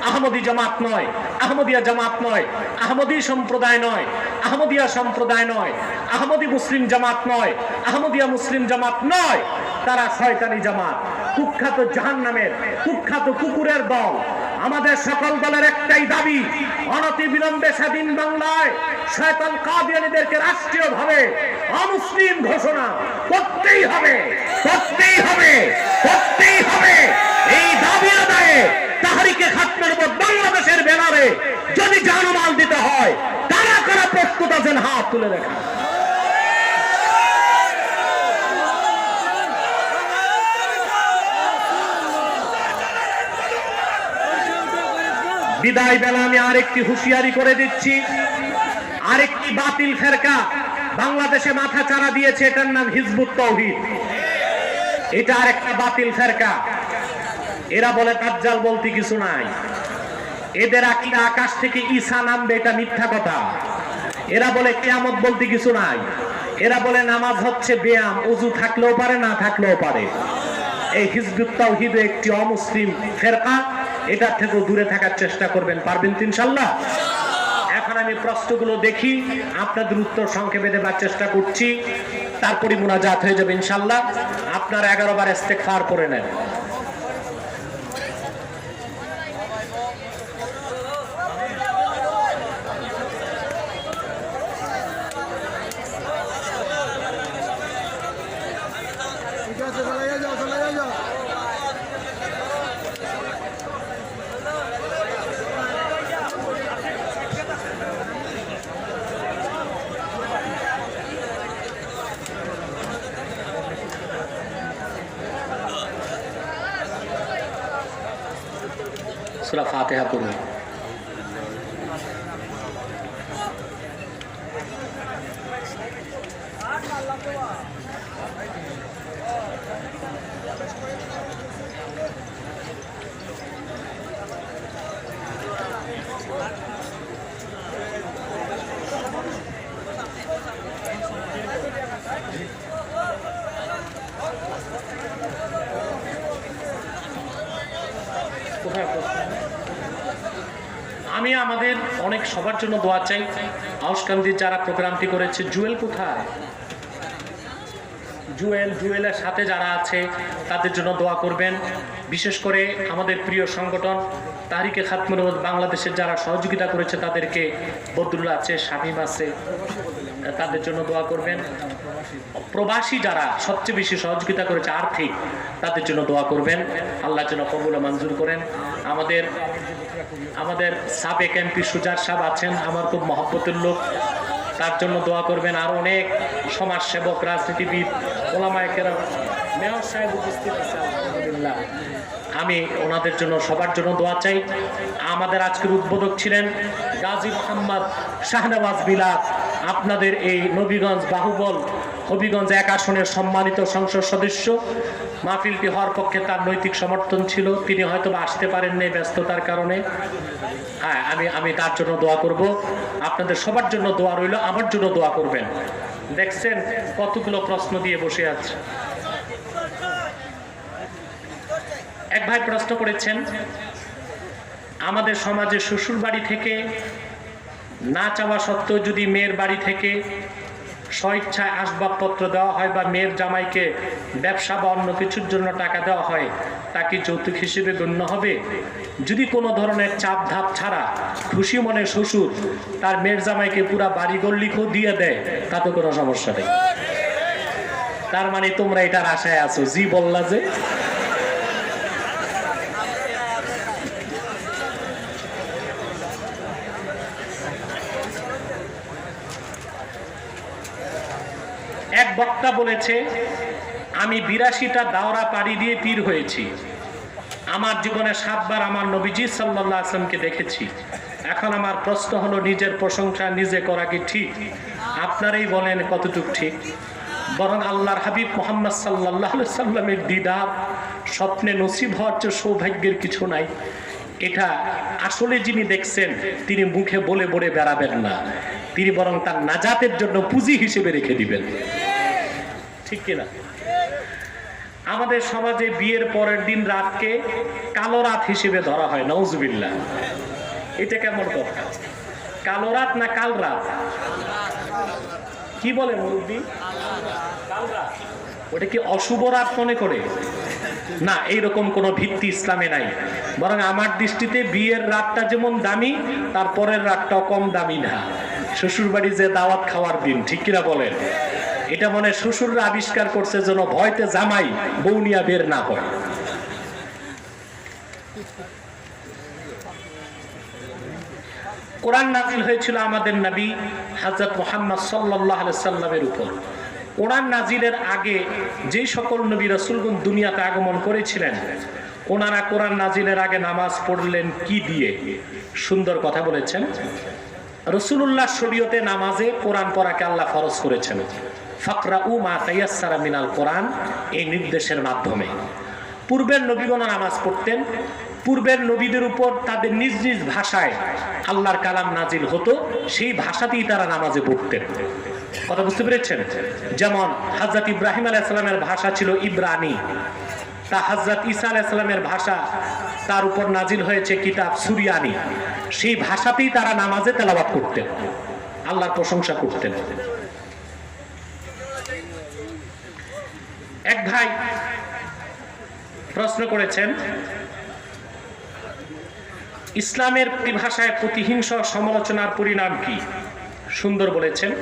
আহমদী জামাত নয়, আহমদিয়া জামাত নয়, আহমদী সম্প্রদায় নয়, আহমদিয়া সম্প্রদায় নয়, আহমদী মুসলিম জামাত নয়, আহমদিয়া মুসলিম জামাত নয়। তারা শয়তানি জামাত, কুখ্যাত জাহান্নামের কুখ্যাত কুকুরের দল। আমাদের সকল দলের একটাই দাবি, অনতি বিলম্বে স্বাধীন বাংলায় শয়তান কাদিয়ানীদেরকে রাষ্ট্রীয়ভাবে অমুসলিম ঘোষণা করতেই হবে, করতেই হবে, করতেই হবে। এই দাবি আদায়ে তাহরিকে খাতমের উপর বাংলাদেশের ব্যানারে যদি জানমাল দিতে হয়, কারা কারা প্রস্তুত আছেন হাত তুলে দেখা। বিদায় বেলা আমি আরেকটি হুঁশিয়ারি করে দিচ্ছি, আরেকটি বাতিল ফেরকা বাংলাদেশে মাথা চারা দিয়েছে, এটার নাম হিজবুত তাওহীদ। এটা আরেকটা বাতিল ফেরকা। এরা বলে দাজ্জাল বলতে কিছু নাই, এদের আকীদা আকাশ থেকে ঈসা নামবে, এটা মিথ্যা কথা। এরা বলে কিয়ামত বলতে কিছু নাই, এরা বলে নামাজ হচ্ছে ব্যায়াম, ওযু থাকলেও পারে না থাকলেও পারে। এই হিজবুত তাওহীদ একটি অমুসলিম ফেরকা, এটার থেকেও দূরে থাকার চেষ্টা করবেন, পারবেন তো ইনশাআল্লাহ। এখন আমি প্রশ্নগুলো দেখি, আপনাদের উত্তর সংক্ষেপে দেবার চেষ্টা করছি, তারপরে মুনাজাত হয়ে যাবে ইনশাআল্লাহ। আপনারা 11 বার ইস্তেগফার করে নেন। সূরা ফাতিহা পড়ুন। আমি আমাদের অনেক সবার জন্য দোয়া চাই। আউশকান্দির যারা প্রোগ্রামটি করেছে, জুয়েল কোথায়? জুয়েলের সাথে যারা আছে তাদের জন্য দোয়া করবেন। বিশেষ করে আমাদের প্রিয় সংগঠন তাহরিকে খাতমুল উম্মাহ বাংলাদেশের যারা সহযোগিতা করেছে তাদেরকে, বদরুল আছে, শামীম আছে, তাদের জন্য দোয়া করবেন। প্রবাসী যারা সবচেয়ে বেশি সহযোগিতা করেছে আর্থিক, তাদের জন্য দোয়া করবেন, আল্লাহ যেন কবুল ও মঞ্জুর করেন। আমাদের সাবেক এমপি সুজার সাহেব আছেন, আমার খুব মহব্বতের লোক, তার জন্য দোয়া করবেন। আর অনেক সমাজসেবক, রাজনীতিবিদ, ওলামায়ে কেরাম, মেয়র সাহেব উপস্থিত আছে, আলহামদুলিল্লাহ। আমি ওনাদের জন্য সবার জন্য দোয়া চাই। আমাদের আজকের উদ্বোধক ছিলেন গাজী মোহাম্মদ শাহনওয়াজ বিলাত, আপনাদের এই নবীগঞ্জ বাহুবল হবিগঞ্জ 1 আসনের সম্মানিত সংসদ সদস্য। মাহফিলটি হওয়ার পক্ষে তার নৈতিক সমর্থন ছিল, তিনি হয়তো আসতে পারেননি ব্যস্ততার কারণে। হ্যাঁ, আমি তার জন্য দোয়া করব। আপনাদের সবার জন্য দোয়া রইল, আমার জন্য দোয়া করবেন। দেখছেন কতগুলো প্রশ্ন দিয়ে বসে আছে। এক ভাই প্রশ্ন করেছেন, আমাদের সমাজে শ্বশুর বাড়ি থেকে না চাওয়া সত্ত্বেও যদি মেয়ের বাড়ি থেকে স্বইচ্ছায় আসবাবপত্র দেওয়া হয় বা মেয়ের জামাইকে ব্যবসা বা অন্য কিছুর জন্য টাকা দেওয়া হয়, তা কি যৌতুক হিসেবে গণ্য হবে? যদি কোনো ধরনের চাপ ধাপ ছাড়া খুশি মনে শ্বশুর তার মেয়ের জামাইকে পুরা বাড়ি গল্লিকেও দিয়ে দেয়, তাতে কোনো সমস্যা নেই। তার মানে তোমরা এটার আশায় আছো, জি বললা যে। এক বক্তা বলেছে, আমি 82টা দাওরা পাড়ি দিয়ে পীর হয়েছি। আমার জীবনে 7 বার আমার নবীজি সাল্লাল্লাহু আলাইহি ওয়াসাল্লামকে দেখেছি। এখন আমার প্রশ্ন হলো, নিজের প্রশংসা নিজে করা কি ঠিক? আপনারাই বলেন কতটুকু ঠিক। বরং আল্লাহর হাবিব মুহাম্মদ সাল্লাল্লাহু আলাইহি সাল্লামের দিদার স্বপ্নে নসিব হওয়ার চেয়ে সৌভাগ্যের কিছু নাই। এটা আসলে যিনি দেখছেন তিনি মুখে বলে বলে বেড়াবেন না, তিনি বরং তার নাজাতের জন্য পুঁজি হিসেবে রেখে দিবেন, ঠিক কিনা? আমাদের সমাজে বিয়ের পরের দিন রাতকে কালো রাত হিসেবে ধরা হয়, নাউজুবিল্লাহ। এটা কেমন কথা? কালো রাত না কাল রাত? কি বলে মুরব্বী? কাল রাত। ওটা কি অশুভ রাত মনে করে? না, এইরকম কোনো ভিত্তি ইসলামে নাই। বরং আমার দৃষ্টিতে বিয়ের রাতটা যেমন দামি, তার পরের রাতটাও কম দামি না। শ্বশুর বাড়ি যে দাওয়াত খাওয়ার দিন, ঠিক কিনা বলেন? এটা মনে শ্বশুররা আবিষ্কার করছে যেন ভয়তে জামাই বউ নিয়া বের না হয়। কোরআন নাজিল হয়েছিল আমাদের নবী হযরত মুহাম্মদ সাল্লাল্লাহু আলাইহি সাল্লামের উপর। কোরআন নাজিলের আগে যে সকল নবী রাসূলগণ দুনিয়াতে আগমন করেছিলেন, ওনারা কোরআন নাজিলের আগে নামাজ পড়লেন কি দিয়ে? সুন্দর কথা বলেছেন। রাসূলুল্লাহ শরীয়তে নামাজে কোরআন পড়াকে আল্লাহ ফরজ করেছেন। ফাকরাউ মা তায়াসসারা মিনাল কোরআন, এই নির্দেশের মাধ্যমে। পূর্বের নবীগণ নামাজ পড়তেন, পূর্বের নবীদের উপর তাদের নিজ নিজ ভাষায় আল্লাহর কালাম নাজিল হতো, সেই ভাষাতেই তারা নামাজে পড়তেন। কথা বুঝতে পেরেছেন? যেমন হযরত ইব্রাহিম আলাইহিস সালামের ভাষা ছিল ইব্রানি, তা হযরত ঈসা আলাইহিস সালামের ভাষা, তার উপর নাজিল হয়েছে কিতাব সুরিয়ানি। সেই ভাষাতেই তারা নামাজে তেলাওয়াত করতেন, আল্লাহর প্রশংসা করতেন। এক ভাই প্রশ্ন করেছেন, ইসলামের পরিভাষায় প্রতিহিংসা সমালোচনার পরিণাম কি? সুন্দর বলেছেন,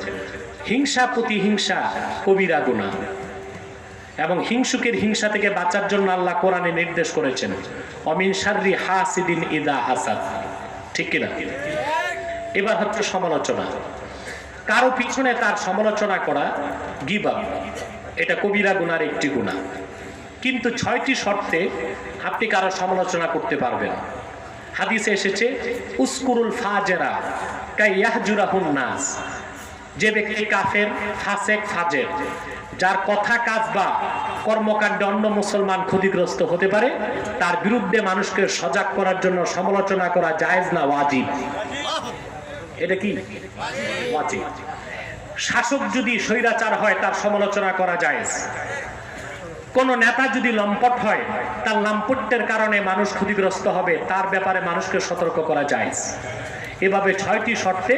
হিংসা প্রতিহিংসা কবিরা গুনাহ, এবং হিংসুকের হিংসা থেকে বাঁচার জন্য আল্লাহ কোরআনে নির্দেশ করেছেন, অমিন শাররি হাসিদিন ইদা হাসাদ, ঠিক কিনা? এবার হচ্ছে সমালোচনা। কারো পিছনে তার সমালোচনা করা গীবত, এটা কবিরা গুনার একটি গুনাহ। কিন্তু 6টি শর্তে আপনি কারো সমালোচনা করতে পারবেন। হাদিসে এসেছে, উসকুরুল ফাজেরা কাইয়াহজুরাহুন নাস, যে ব্যক্তি কাফের, ফাসেক, ফাজের, যার কথা কাজ বা কর্মকাণ্ডে অন্য মুসলমান ক্ষতিগ্রস্ত হতে পারে, তার বিরুদ্ধে মানুষকে সজাগ করার জন্য সমালোচনা করা জায়েজ না ওয়াজিব? এটা কি ওয়াজিব। শাসক যদি স্বৈরাচার হয় তার সমালোচনা করা জায়েজ। কোন নেতা যদি লম্পট হয়, তার লম্পটের কারণে মানুষ ক্ষতিগ্রস্ত হবে, তার ব্যাপারে মানুষকে সতর্ক করা জায়েজ। এভাবে 6টি শর্তে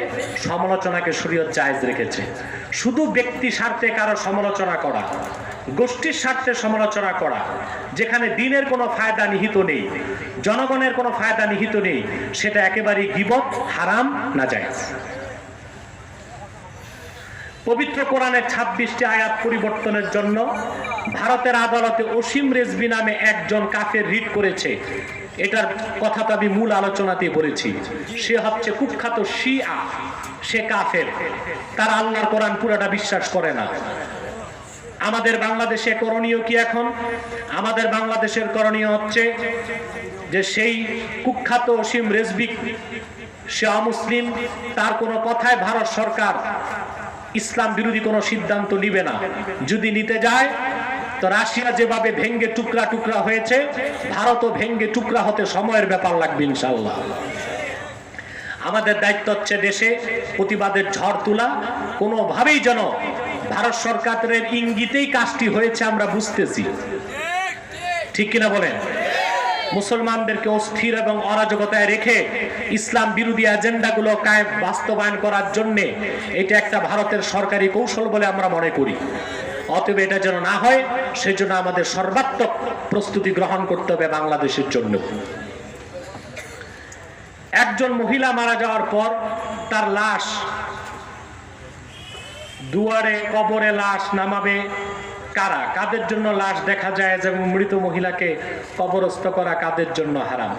সমালোচনাকে শরীয়ত জায়েজ রেখেছে। শুধু ব্যক্তি স্বার্থে কারো সমালোচনা করা, গোষ্ঠীর স্বার্থে সমালোচনা করা, যেখানে দ্বীনের কোনো ফায়দা নিহিত নেই, জনগণের কোনো ফায়দা নিহিত নেই, সেটা একেবারেই গীবত, হারাম, নাজায়েজ। পবিত্র কোরআনের 26টি আয়াত পরিবর্তনের জন্য ভারতের আদালতে অসীম রেজভী নামে একজন কাফের রিট করেছে। এটার কথা তো আমি মূল আলোচনাতেই বলেছি। সে হচ্ছে কুখ্যাত শিয়া, সে কাফের, তারা আল্লাহর কোরআন পুরোটা বিশ্বাস করে না। আমাদের বাংলাদেশে করণীয় কি এখন? আমাদের বাংলাদেশের করণীয় হচ্ছে যে সেই কুখ্যাত অসীম রেজভী, সে অমুসলিম, তার কোনো কথায় ভারত সরকার ইসলাম বিরোধী কোনো সিদ্ধান্ত নিবে না। যদি নিতে যায় তো রাশিয়া যেভাবে ভেঙ্গে টুকরা টুকরা হয়েছে, ভারতও ভেঙ্গে টুকরা হতে সময়ের ব্যাপার লাগবে ইনশাআল্লাহ। আমাদের দায়িত্ব হচ্ছে দেশে প্রতিবাদের ঝড় তোলা। কোনোভাবেই যেন ভারত সরকারের ইঙ্গিতেই কাজটি হয়েছে আমরা বুঝতেছি, ঠিক কিনা বলেন? মুসলমানদেরকে অস্থির এবং অরাজকতায় রেখে ইসলাম বিরোধী এজেন্ডাগুলো বাস্তবায়ন করার জন্য এটা একটা ভারতের সরকারি কৌশল বলে আমরা মনে করি। অতএব এটা যেন না হয়, সেজন্য আমাদের সর্বাত্মক প্রস্তুতি গ্রহণ করতে হবে বাংলাদেশের জন্য। একজন মহিলা মারা যাওয়ার পর তার লাশ দুয়ারে, কবরে লাশ নামাবে কারা? কাদের জন্য লাশ দেখা যায় এবং মৃত মহিলাকে কবরস্থ করা কাদের জন্য হারাম?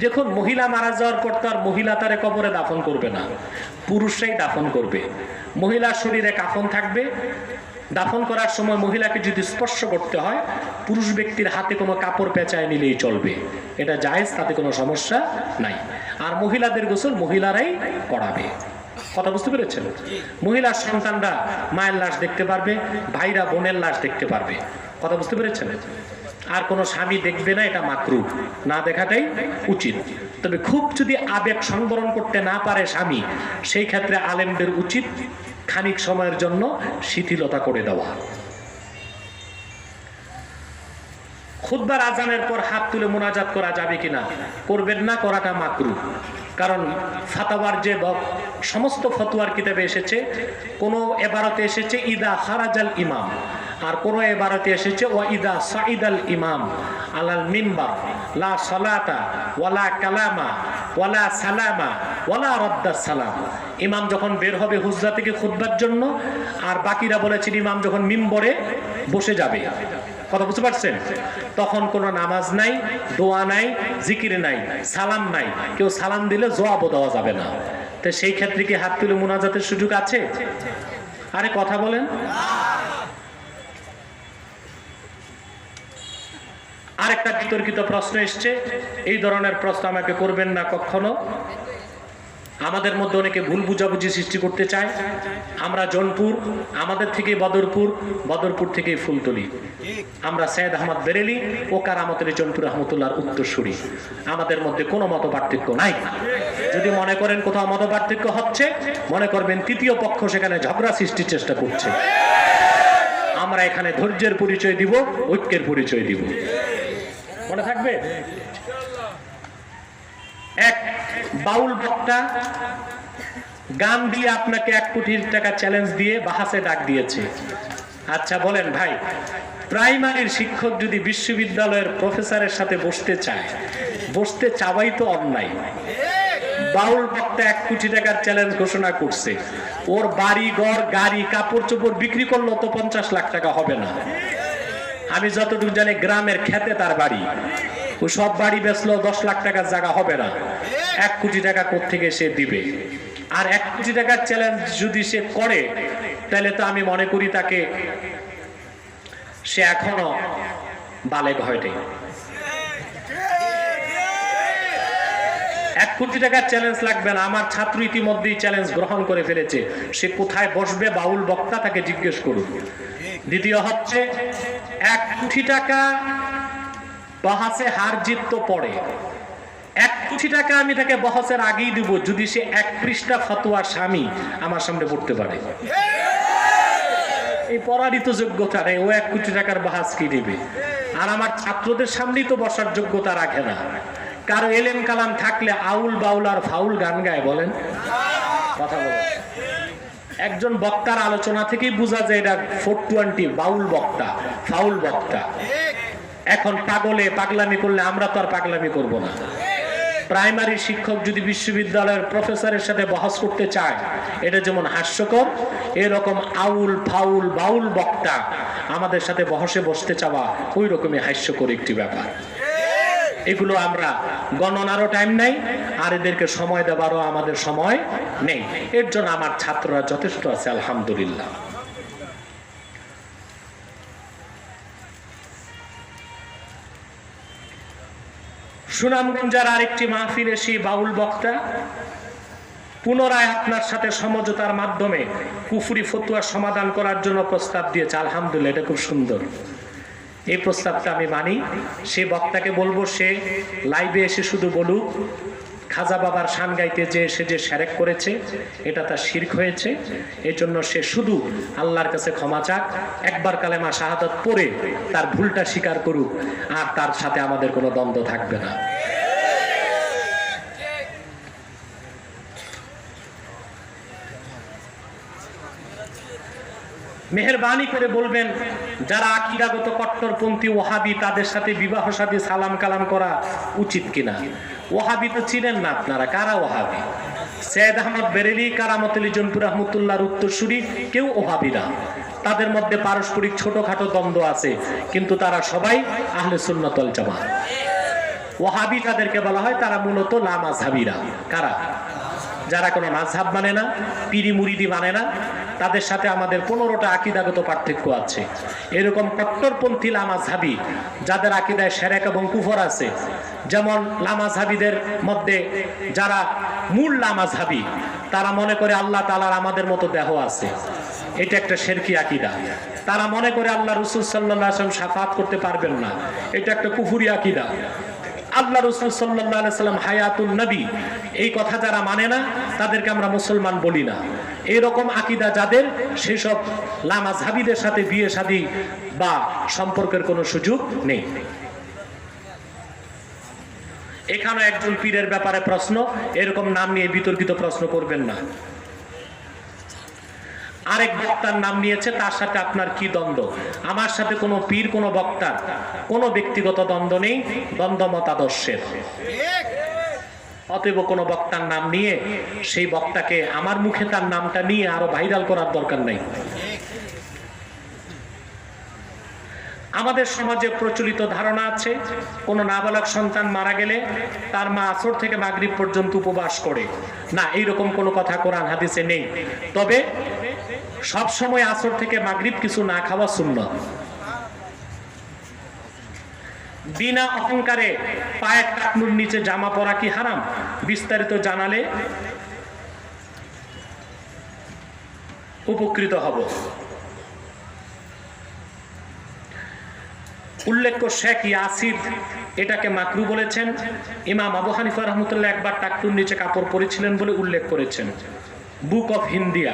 যখন মহিলা মারা যাওয়ার পর তার মহিলা তারে কবরে দাফন করবে না, পুরুষরাই দাফন করবে। মহিলার শরীরে কাফন থাকবে, দাফন করার সময় মহিলাকে যদি স্পর্শ করতে হয়, পুরুষ ব্যক্তির হাতে কোনো কাপড় পেঁচায় নিলেই চলবে, এটা জায়েজ, তাতে কোনো সমস্যা নাই। আর মহিলাদের গোসল মহিলারাই করাবে। কথা বুঝতে পেরেছেন? মহিলার সন্তানরা মায়ের লাশ দেখতে পারবে, ভাইরা বোনের লাশ দেখতে পারবে। কথা বুঝতে পেরেছেন? আর কোনো স্বামী দেখবে না, এটা মাকরুহ, না দেখাটাই উচিত। তবে খুব যদি আবেগ সংবরণ করতে না পারে স্বামী, সেই ক্ষেত্রে আলেমদের উচিত খানিক সময়ের জন্য শিথিলতা করে দেওয়া। খুতবার আজানের পর হাত তুলে মোনাজাত করা যাবে কিনা? করবেন না, করাটা মাকরুহ। কারণ ফাতাওয়ার যে সমস্ত ফতোয়ার কিতাবে এসেছে, কোনো এবারতে এসেছে ইদা খারাজাল ইমাম, আর কোনো এবারতে এসেছে ওয়া ইদা সাইদাল ইমাম আলাল মিম্বার লা সালাতা ওয়ালা কালামা ওয়ালা সালামা ওয়ালা রাদ্দাস সালাম। ইমাম যখন বের হবে হুজরা থেকে খুতবার জন্য, আর বাকিরা বলেছেন ইমাম যখন মিম্বরে বসে যাবে, কথা বুঝতে পারছেন, তখন কোনো নামাজ নাই, দোয়া নাই, জিকির নাই, সালাম নাই। কেউ সালাম দিলে জবাবও দেওয়া যাবে না। তো সেই ক্ষেত্রে কি হাত তুলে মুনাজাতের সুযোগ আছে? আরে কথা বলেন। আরেকটা বিতর্কিত প্রশ্ন এসছে, এই ধরনের প্রশ্ন আমাকে করবেন না কখনো। আমাদের মধ্যে অনেকে ভুল বুঝাবুঝি সৃষ্টি করতে চায়। আমরা জনপুর, আমাদের থেকে বদরপুর, বদরপুর থেকে ফুলতলি। আমরা সৈয়দ আহমদ বেরেলি ও কারামতের জনপুর রহমতুল্লাহর উত্তরসূরি। আমাদের মধ্যে কোনো মত পার্থক্য নাই। যদি মনে করেন কোথাও মত পার্থক্য হচ্ছে, মনে করবেন তৃতীয় পক্ষ সেখানে ঝগড়া সৃষ্টির চেষ্টা করছে। আমরা এখানে ধৈর্যের পরিচয় দিব, ঐক্যের পরিচয় দিব। মনে থাকবে? এক বাউল বক্তা গান দিয়ে আপনাকে 1 কোটি টাকা চ্যালেঞ্জ দিয়ে বাহাসে ডাক দিয়েছে। আচ্ছা বলেন ভাই, প্রাইমারির শিক্ষক যদি বিশ্ববিদ্যালয়ের প্রফেসরের সাথে বসতে চায়, বসতে চাওয়াই তো অন্যায়। বাউল বক্তা 1 কোটি টাকার চ্যালেঞ্জ ঘোষণা করছে, ওর বাড়ি ঘর গাড়ি কাপড় চোপড় বিক্রি করলো তো 50 লাখ টাকা হবে না। আমি যতটুকু জানি গ্রামের খেতে তার বাড়ি, ও সব বাড়ি বেচলো 10 লাখ টাকার জায়গা হবে না। 1 কোটি টাকা কোত্থেকে সে দিবে? আর 1 কোটি টাকার চ্যালেঞ্জ যদি সে করে, তাহলে তো আমি মনে করি তাকে, সে এখনো বালেগ হয়নি। 1 কোটি টাকার চ্যালেঞ্জ লাগবে না। আমার ছাত্র ইতিমধ্যেই চ্যালেঞ্জ গ্রহণ করে ফেলেছে। সে কোথায় বসবে বাউল বক্তা, তাকে জিজ্ঞেস করুন। দ্বিতীয় হচ্ছে 1 কোটি টাকা বহাসে হার জিত তো পড়ে। 1 কোটি টাকা আমি তাকে বহাসের আগেই দিব যদি সে 1 পৃষ্ঠা ফতোয়ার স্বামী আমার সামনে পড়তে পারে। এই পড়ারই তো যোগ্যতা নেই, ও 1 কোটি টাকার বাহাস কি দিবে? আর আমার ছাত্রদের সামনেই তো বসার যোগ্যতা রাখে না। কারো এলেম কালাম থাকলে আউল বাউল আর ফাউল গান গায়? বলেন, কথা বলেন। একজন বক্তার আলোচনা থেকেই বোঝা যায় এটা 420 বাউল বক্তা, ফাউল বক্তা। এখন পাগলে পাগলামি করলে আমরা তো আর পাগলামি করব না। প্রাইমারি শিক্ষক যদি বিশ্ববিদ্যালয়ের প্রফেসরের সাথে বহস করতে চায়, এটা যেমন হাস্যকর, এরকম আউল ফাউল বাউল বক্তা আমাদের সাথে বহসে বসতে চাওয়া ওই রকমই হাস্যকর একটি ব্যাপার। এগুলো আমরা গণনারও টাইম নাই, আর এদেরকে সময় দেওয়ারও আমাদের সময় নেই। এর জন্য আমার ছাত্ররা যথেষ্ট আছে, আলহামদুলিল্লাহ। সুনামগঞ্জের আরেকটি মাহফিলে সেই বাউল বক্তা পুনরায় আপনার সাথে সমঝোতার মাধ্যমে কুফরি ফতোয়ার সমাধান করার জন্য প্রস্তাব দিয়েছে। আলহামদুলিল্লাহ, এটা খুব সুন্দর। এই প্রস্তাবটা আমি মানি। সে বক্তাকে বলবো সে লাইভে এসে শুধু বলুক খাজা বাবার শান গাইতে যে সে যে শিরক করেছে, এটা তার শিরক হয়েছে। এই জন্য সে শুধু আল্লাহর কাছে ক্ষমা চাক, একবার কালেমা শাহাদাত পড়ে তার ভুলটা স্বীকার করুক, আর তার সাথে আমাদের কোনো দ্বন্দ্ব থাকবে না। মেহেরবানি করে বলবেন যারা আকীদাগত কট্টরপন্থী ওয়াহাবি, তাদের সাথে বিবাহ শাদী সালাম কালাম করা উচিত কিনা? ওয়াহাবি তো চিনেন না আপনারা, কারা ওয়াহাবি? সৈয়দ আহমদ বেরেলি, কারামতুল জনপুর রহমতুল্লাহর উত্তরসূরি, কেউ ওয়াহাবি না। তাদের মধ্যে পারস্পরিক ছোটখাটো দ্বন্দ্ব আছে, কিন্তু তারা সবাই আহলে সুন্নাত ওয়াল জামাত। ওয়াহাবি তাদেরকে বলা হয়, তারা মূলত লা মাযহাবিরা। কারা? যারা কোনো মাযহাব মানে না, পীরি মুরিদি মানে না, তাদের সাথে আমাদের 15টা আকীদাগত পার্থক্য আছে। এরকম কট্টরপন্থী লা মাযহাবী যাদের আকীদায় শিরক এবং কুফর আছে, যেমন লা মাযহাবীদের মধ্যে যারা মুল্লা মাযহাবী, তারা মনে করে আল্লাহ তাআলার আমাদের মতো দেহ আছে, এটা একটা শিরকি আকীদা। তারা মনে করে আল্লাহ রাসূল সাল্লাল্লাহু আলাইহি ওয়াসাল্লাম শাফাআত করতে পারবেন না, এটা একটা কুফরি আকীদা। আল্লাহ রাসূল সাল্লাল্লাহু আলাইহি ওয়াসাল্লাম হায়াতুন নবী, এই কথা যারা মানে না তাদেরকে আমরা মুসলমান বলি না। এইরকম আকীদা যাদের, সেই সব লামাযহাবীদের সাথে বিয়ে শাদী বা সম্পর্কের কোনো সুযোগ নেই। এখানে একজন পীরের ব্যাপারে প্রশ্ন, এরকম নাম নিয়ে বিতর্কিত প্রশ্ন করবেন না। আরেক বক্তার নাম নিয়েছে, তার সাথে আপনার কি দ্বন্দ্ব? আমার সাথে কোনো পীর, কোনো বক্তার কোনো ব্যক্তিগত দ্বন্দ্ব নেই, দ্বন্দ্ব মতাদর্শের। অতএব কোনো বক্তার নাম নিয়ে সেই বক্তাকে আমার মুখে তার নামটা নিয়ে আরো ভাইরাল করার দরকার নাই। আমাদের সমাজে প্রচলিত ধারণা আছে, কোন নাবালক সন্তান মারা গেলে তার মা আসর থেকে মাগরিব পর্যন্ত উপবাস করে। না, এইরকম কোনো কথা কোরআন হাদিসে নেই। তবে সব সময় আসর থেকে মাগরিব কিছু না খাওয়া সুন্নাত। বিনা অহংকারে পায়ের টাকনুর নিচে জামা পরা কি হারাম? বিস্তারিত জানালে উপকৃত হব। উল্লেখ্য শেখ ইয়াসির এটাকে মাকরু বলেছেন। ইমাম আবু হানিফা রাহমাতুল্লাহ একবার টাকনুর নিচে কাপড় পরেছিলেন বলে উল্লেখ করেছেন। বুক অফ হিন্দিয়া,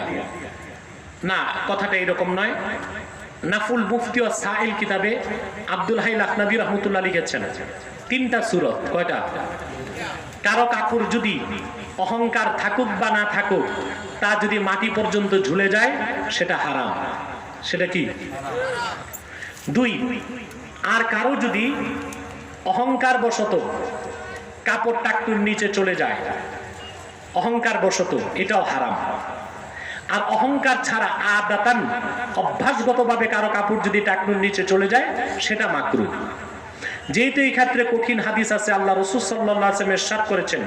না কথাটা এরকম নয়। নাফুল মুফতি ও সাইল কিতাবে আব্দুল হাই লাখনাবী রহমতুল্লাহ লিখেছেন 3টা সূরত। কয়টা? কারো কাপড় যদি অহংকার থাকুক বা না থাকুক, তা যদি মাটি পর্যন্ত ঝুলে যায় সেটা হারাম। সেটা কি? 2, আর কারো যদি অহংকার বশত কাপড় টাকটুর নিচে চলে যায়, অহংকার বশত, এটাও হারাম। আর অহংকার ছাড়া আদাতান, অভ্যাসগতভাবে কারো কাপড় যদি টাকনুর নিচে চলে যায় সেটা মাকরু। যেহেতু এই ক্ষেত্রে কঠিন হাদিস আছে, আল্লাহ রাসূল সাল্লাল্লাহু আলাইহি ওয়াসাল্লাম ইরশাদ করেছেন,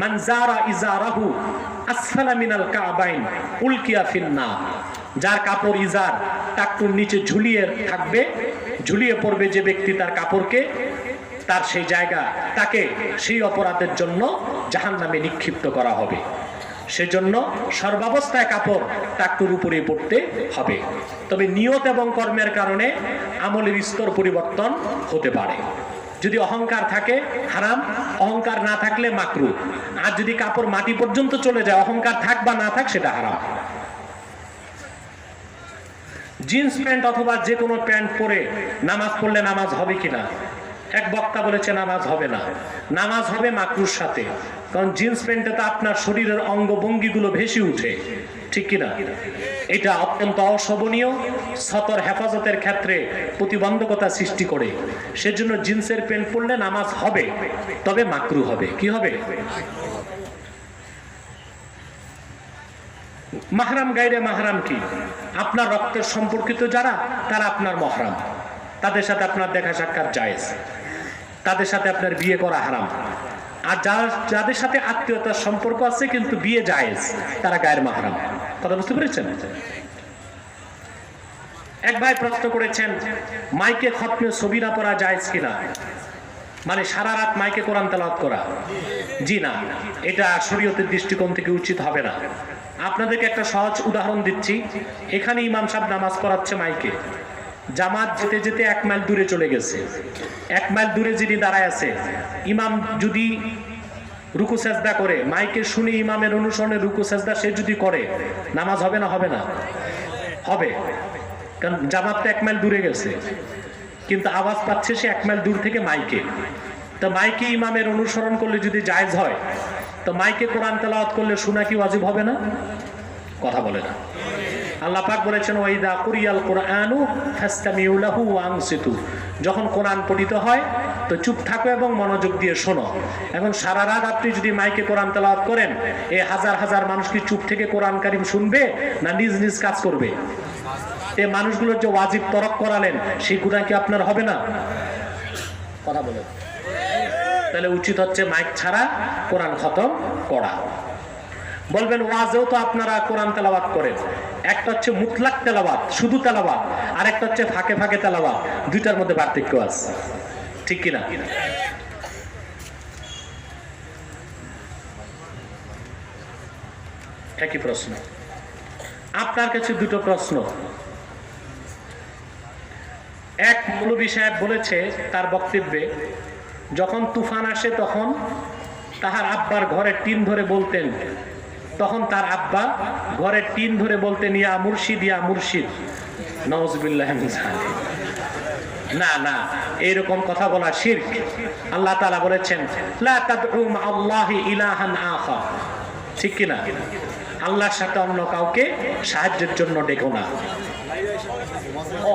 মান জারা ইজারাহু আসফালা মিনাল কাবাইন উলকিয়া ফিন্নার। যার কাপড় ইজার টাকনুর নিচে ঝুলিয়ে থাকবে, ঝুলিয়ে পড়বে যে ব্যক্তি তার কাপড়কে, তার সেই জায়গা, তাকে সেই অপরাধের জন্য জাহান্নামে নিক্ষিপ্ত করা হবে। সেজন্য সর্বাবস্থায় কাপড় টাকটুর উপরে পড়তে হবে। তবে নিয়ত এবং কর্মের কারণে আমলের স্তর পরিবর্তন হতে পারে। যদি অহংকার থাকে হারাম, অহংকার না থাকলে মাকরু। আর যদি কাপড় মাটি পর্যন্ত চলে যায়, অহংকার থাক বা না থাক, সেটা হারাম। জিন্স প্যান্ট অথবা যে কোনো প্যান্ট পরে নামাজ পড়লে নামাজ হবে কিনা? এক বক্তা বলেছে নামাজ হবে না, নামাজ হবে মাকরুর সাথে। কারণ জিন্স প্যান্টে তো আপনার শরীরের অঙ্গভঙ্গিগুলো ভেসে উঠে, ঠিক কিনা? এটা অত্যন্ত অশোভনীয়, সতর হেফাজতের ক্ষেত্রে প্রতিবন্ধকতা সৃষ্টি করে। সেজন্য জিন্সের প্যান্ট পরলে নামাজ হবে, তবে মাকরু হবে। কি হবে? মাহরাম গায়রে মাহরাম কি? আপনার রক্তের সম্পর্কিত যারা, তারা আপনার মহরাম, তাদের সাথে আপনার দেখা সাক্ষাৎ জায়েজ, তাদের সাথে আপনার বিয়ে করা হারাম। আর যাদের সাথে আত্মীয়তার সম্পর্ক আছে কিন্তু বিয়ে জায়েজ, তারা গায়ের মাহরাম। কথা বুঝতে পেরেছেন? এক ভাই প্রশ্ন করেছেন, মাইকে খতমে ছবি না পড়া জায়েজ কিনা? মানে সারা রাত মাইকে কোরআন তেলাওয়াত করা? জি না, এটা শরীয়তের দৃষ্টিকোণ থেকে উচিত হবে না। আপনাদেরকে একটা সহজ উদাহরণ দিচ্ছি। এখানে ইমাম সাহেব নামাজ পড়াচ্ছে মাইকে, জামাত যেতে যেতে 1 মাইল দূরে চলে গেছে। 1 মাইল দূরে যিনি দাঁড়ায় আছে, ইমাম যদি রুকু সেজদা করে, মাইকে শুনে ইমামের অনুসরণে রুকু সেজদা সে যদি করে, নামাজ হবে না? হবে না? হবে। কারণ জামাত তো 1 মাইল দূরে গেছে, কিন্তু আওয়াজ পাচ্ছে সে 1 মাইল দূর থেকে মাইকে। তো মাইকে ইমামের অনুসরণ করলে যদি জায়েজ হয়, তো মাইকে কোরআন তেলাওয়াত করলে শোনা কি ওয়াজিব হবে না? কথা বলে না। আল্লাহ পাক বলেছেন, ওয়াইদা কুরিয়াল কুরআনু ফাসতামিউ লাহু ওয়া আনসিতু। যখন কোরআন পঠিত হয় তো চুপ থাকো এবং মনোযোগ দিয়ে শোনো। এখন সারা রাত আপনি যদি মাইকে কোরআন তেলাওয়াত করেন, এই হাজার হাজার মানুষ কি চুপ থেকে কোরআন কারীম শুনবে না নিজ নিজ কাজ করবে? এই মানুষগুলোর যে ওয়াজিব তরক করালেন, সেই গুনাহ কি আপনার হবে না? কথা বলে। তাহলে উচিত হচ্ছে মাইক ছাড়া কোরআন খতম করা। বলবেন ওয়াজেও তো আপনারা কোরআন তেলাওয়াত করেন। একটা হচ্ছে মুতলাক তেলাওয়াত, শুধু তেলাওয়াত, আর একটা হচ্ছে ফাঁকে ফাঁকে তেলাওয়াত। দুইটার মধ্যে পার্থক্য আছে, ঠিক কিনা? একই প্রশ্ন। আপনার কাছে দুটো প্রশ্ন। এক, মৌলভী সাহেব বলেছে তার বক্তব্যে, যখন তুফান আসে তখন তাহার আব্বার ঘরের টিন ধরে বলতেন, তখন তার আব্বা ঘরের টিন ধরে বলতেন ইয়া মুর্শিদ ইয়া মুর্শিদ। নাউজুবিল্লাহ মিন যালিক। না না, এইরকম কথা বলা শিরক। আল্লাহ তাআলা বলেছেন লা তাদউ মা'আল্লাহি ইলাহান আখার, ঠিক কি না? আল্লাহর সাথে অন্য কাউকে সাহায্যের জন্য ডেকো না। ও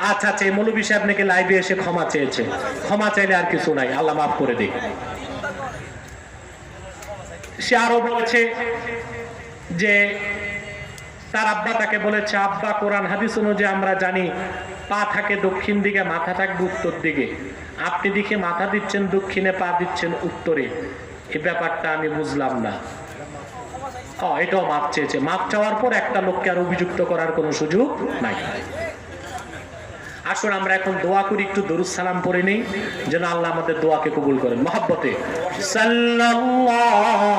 আচ্ছা আচ্ছা, এই মৌলভী সাহেব নাকি লাইভে এসে ক্ষমা চেয়েছে। ক্ষমা চাইলে আর কিছু নাই, আল্লাহ মাফ করে দিক। সে আরো বলেছে যে তার আব্বা তাকে বলেছে, আব্বা কোরআন হাদিস অনুযায়ী আমরা জানি পা থাকে দক্ষিণ দিকে, মাথা থাকবে উত্তর দিকে, আপনি দিকে মাথা দিচ্ছেন দক্ষিণে, পা দিচ্ছেন উত্তরে, এই ব্যাপারটা আমি বুঝলাম না। এটাও মাপ চেয়েছে। মাপ চাওয়ার পর একটা লোককে আর অভিযুক্ত করার কোনো সুযোগ নাই। আসুন আমরা এখন দোয়া করি, একটু দরুদ সালাম পড়ে নেই, যেন আল্লাহ আমাদের দোয়াকে কবুল করেন। মহব্বতে সাল্লাল্লাহু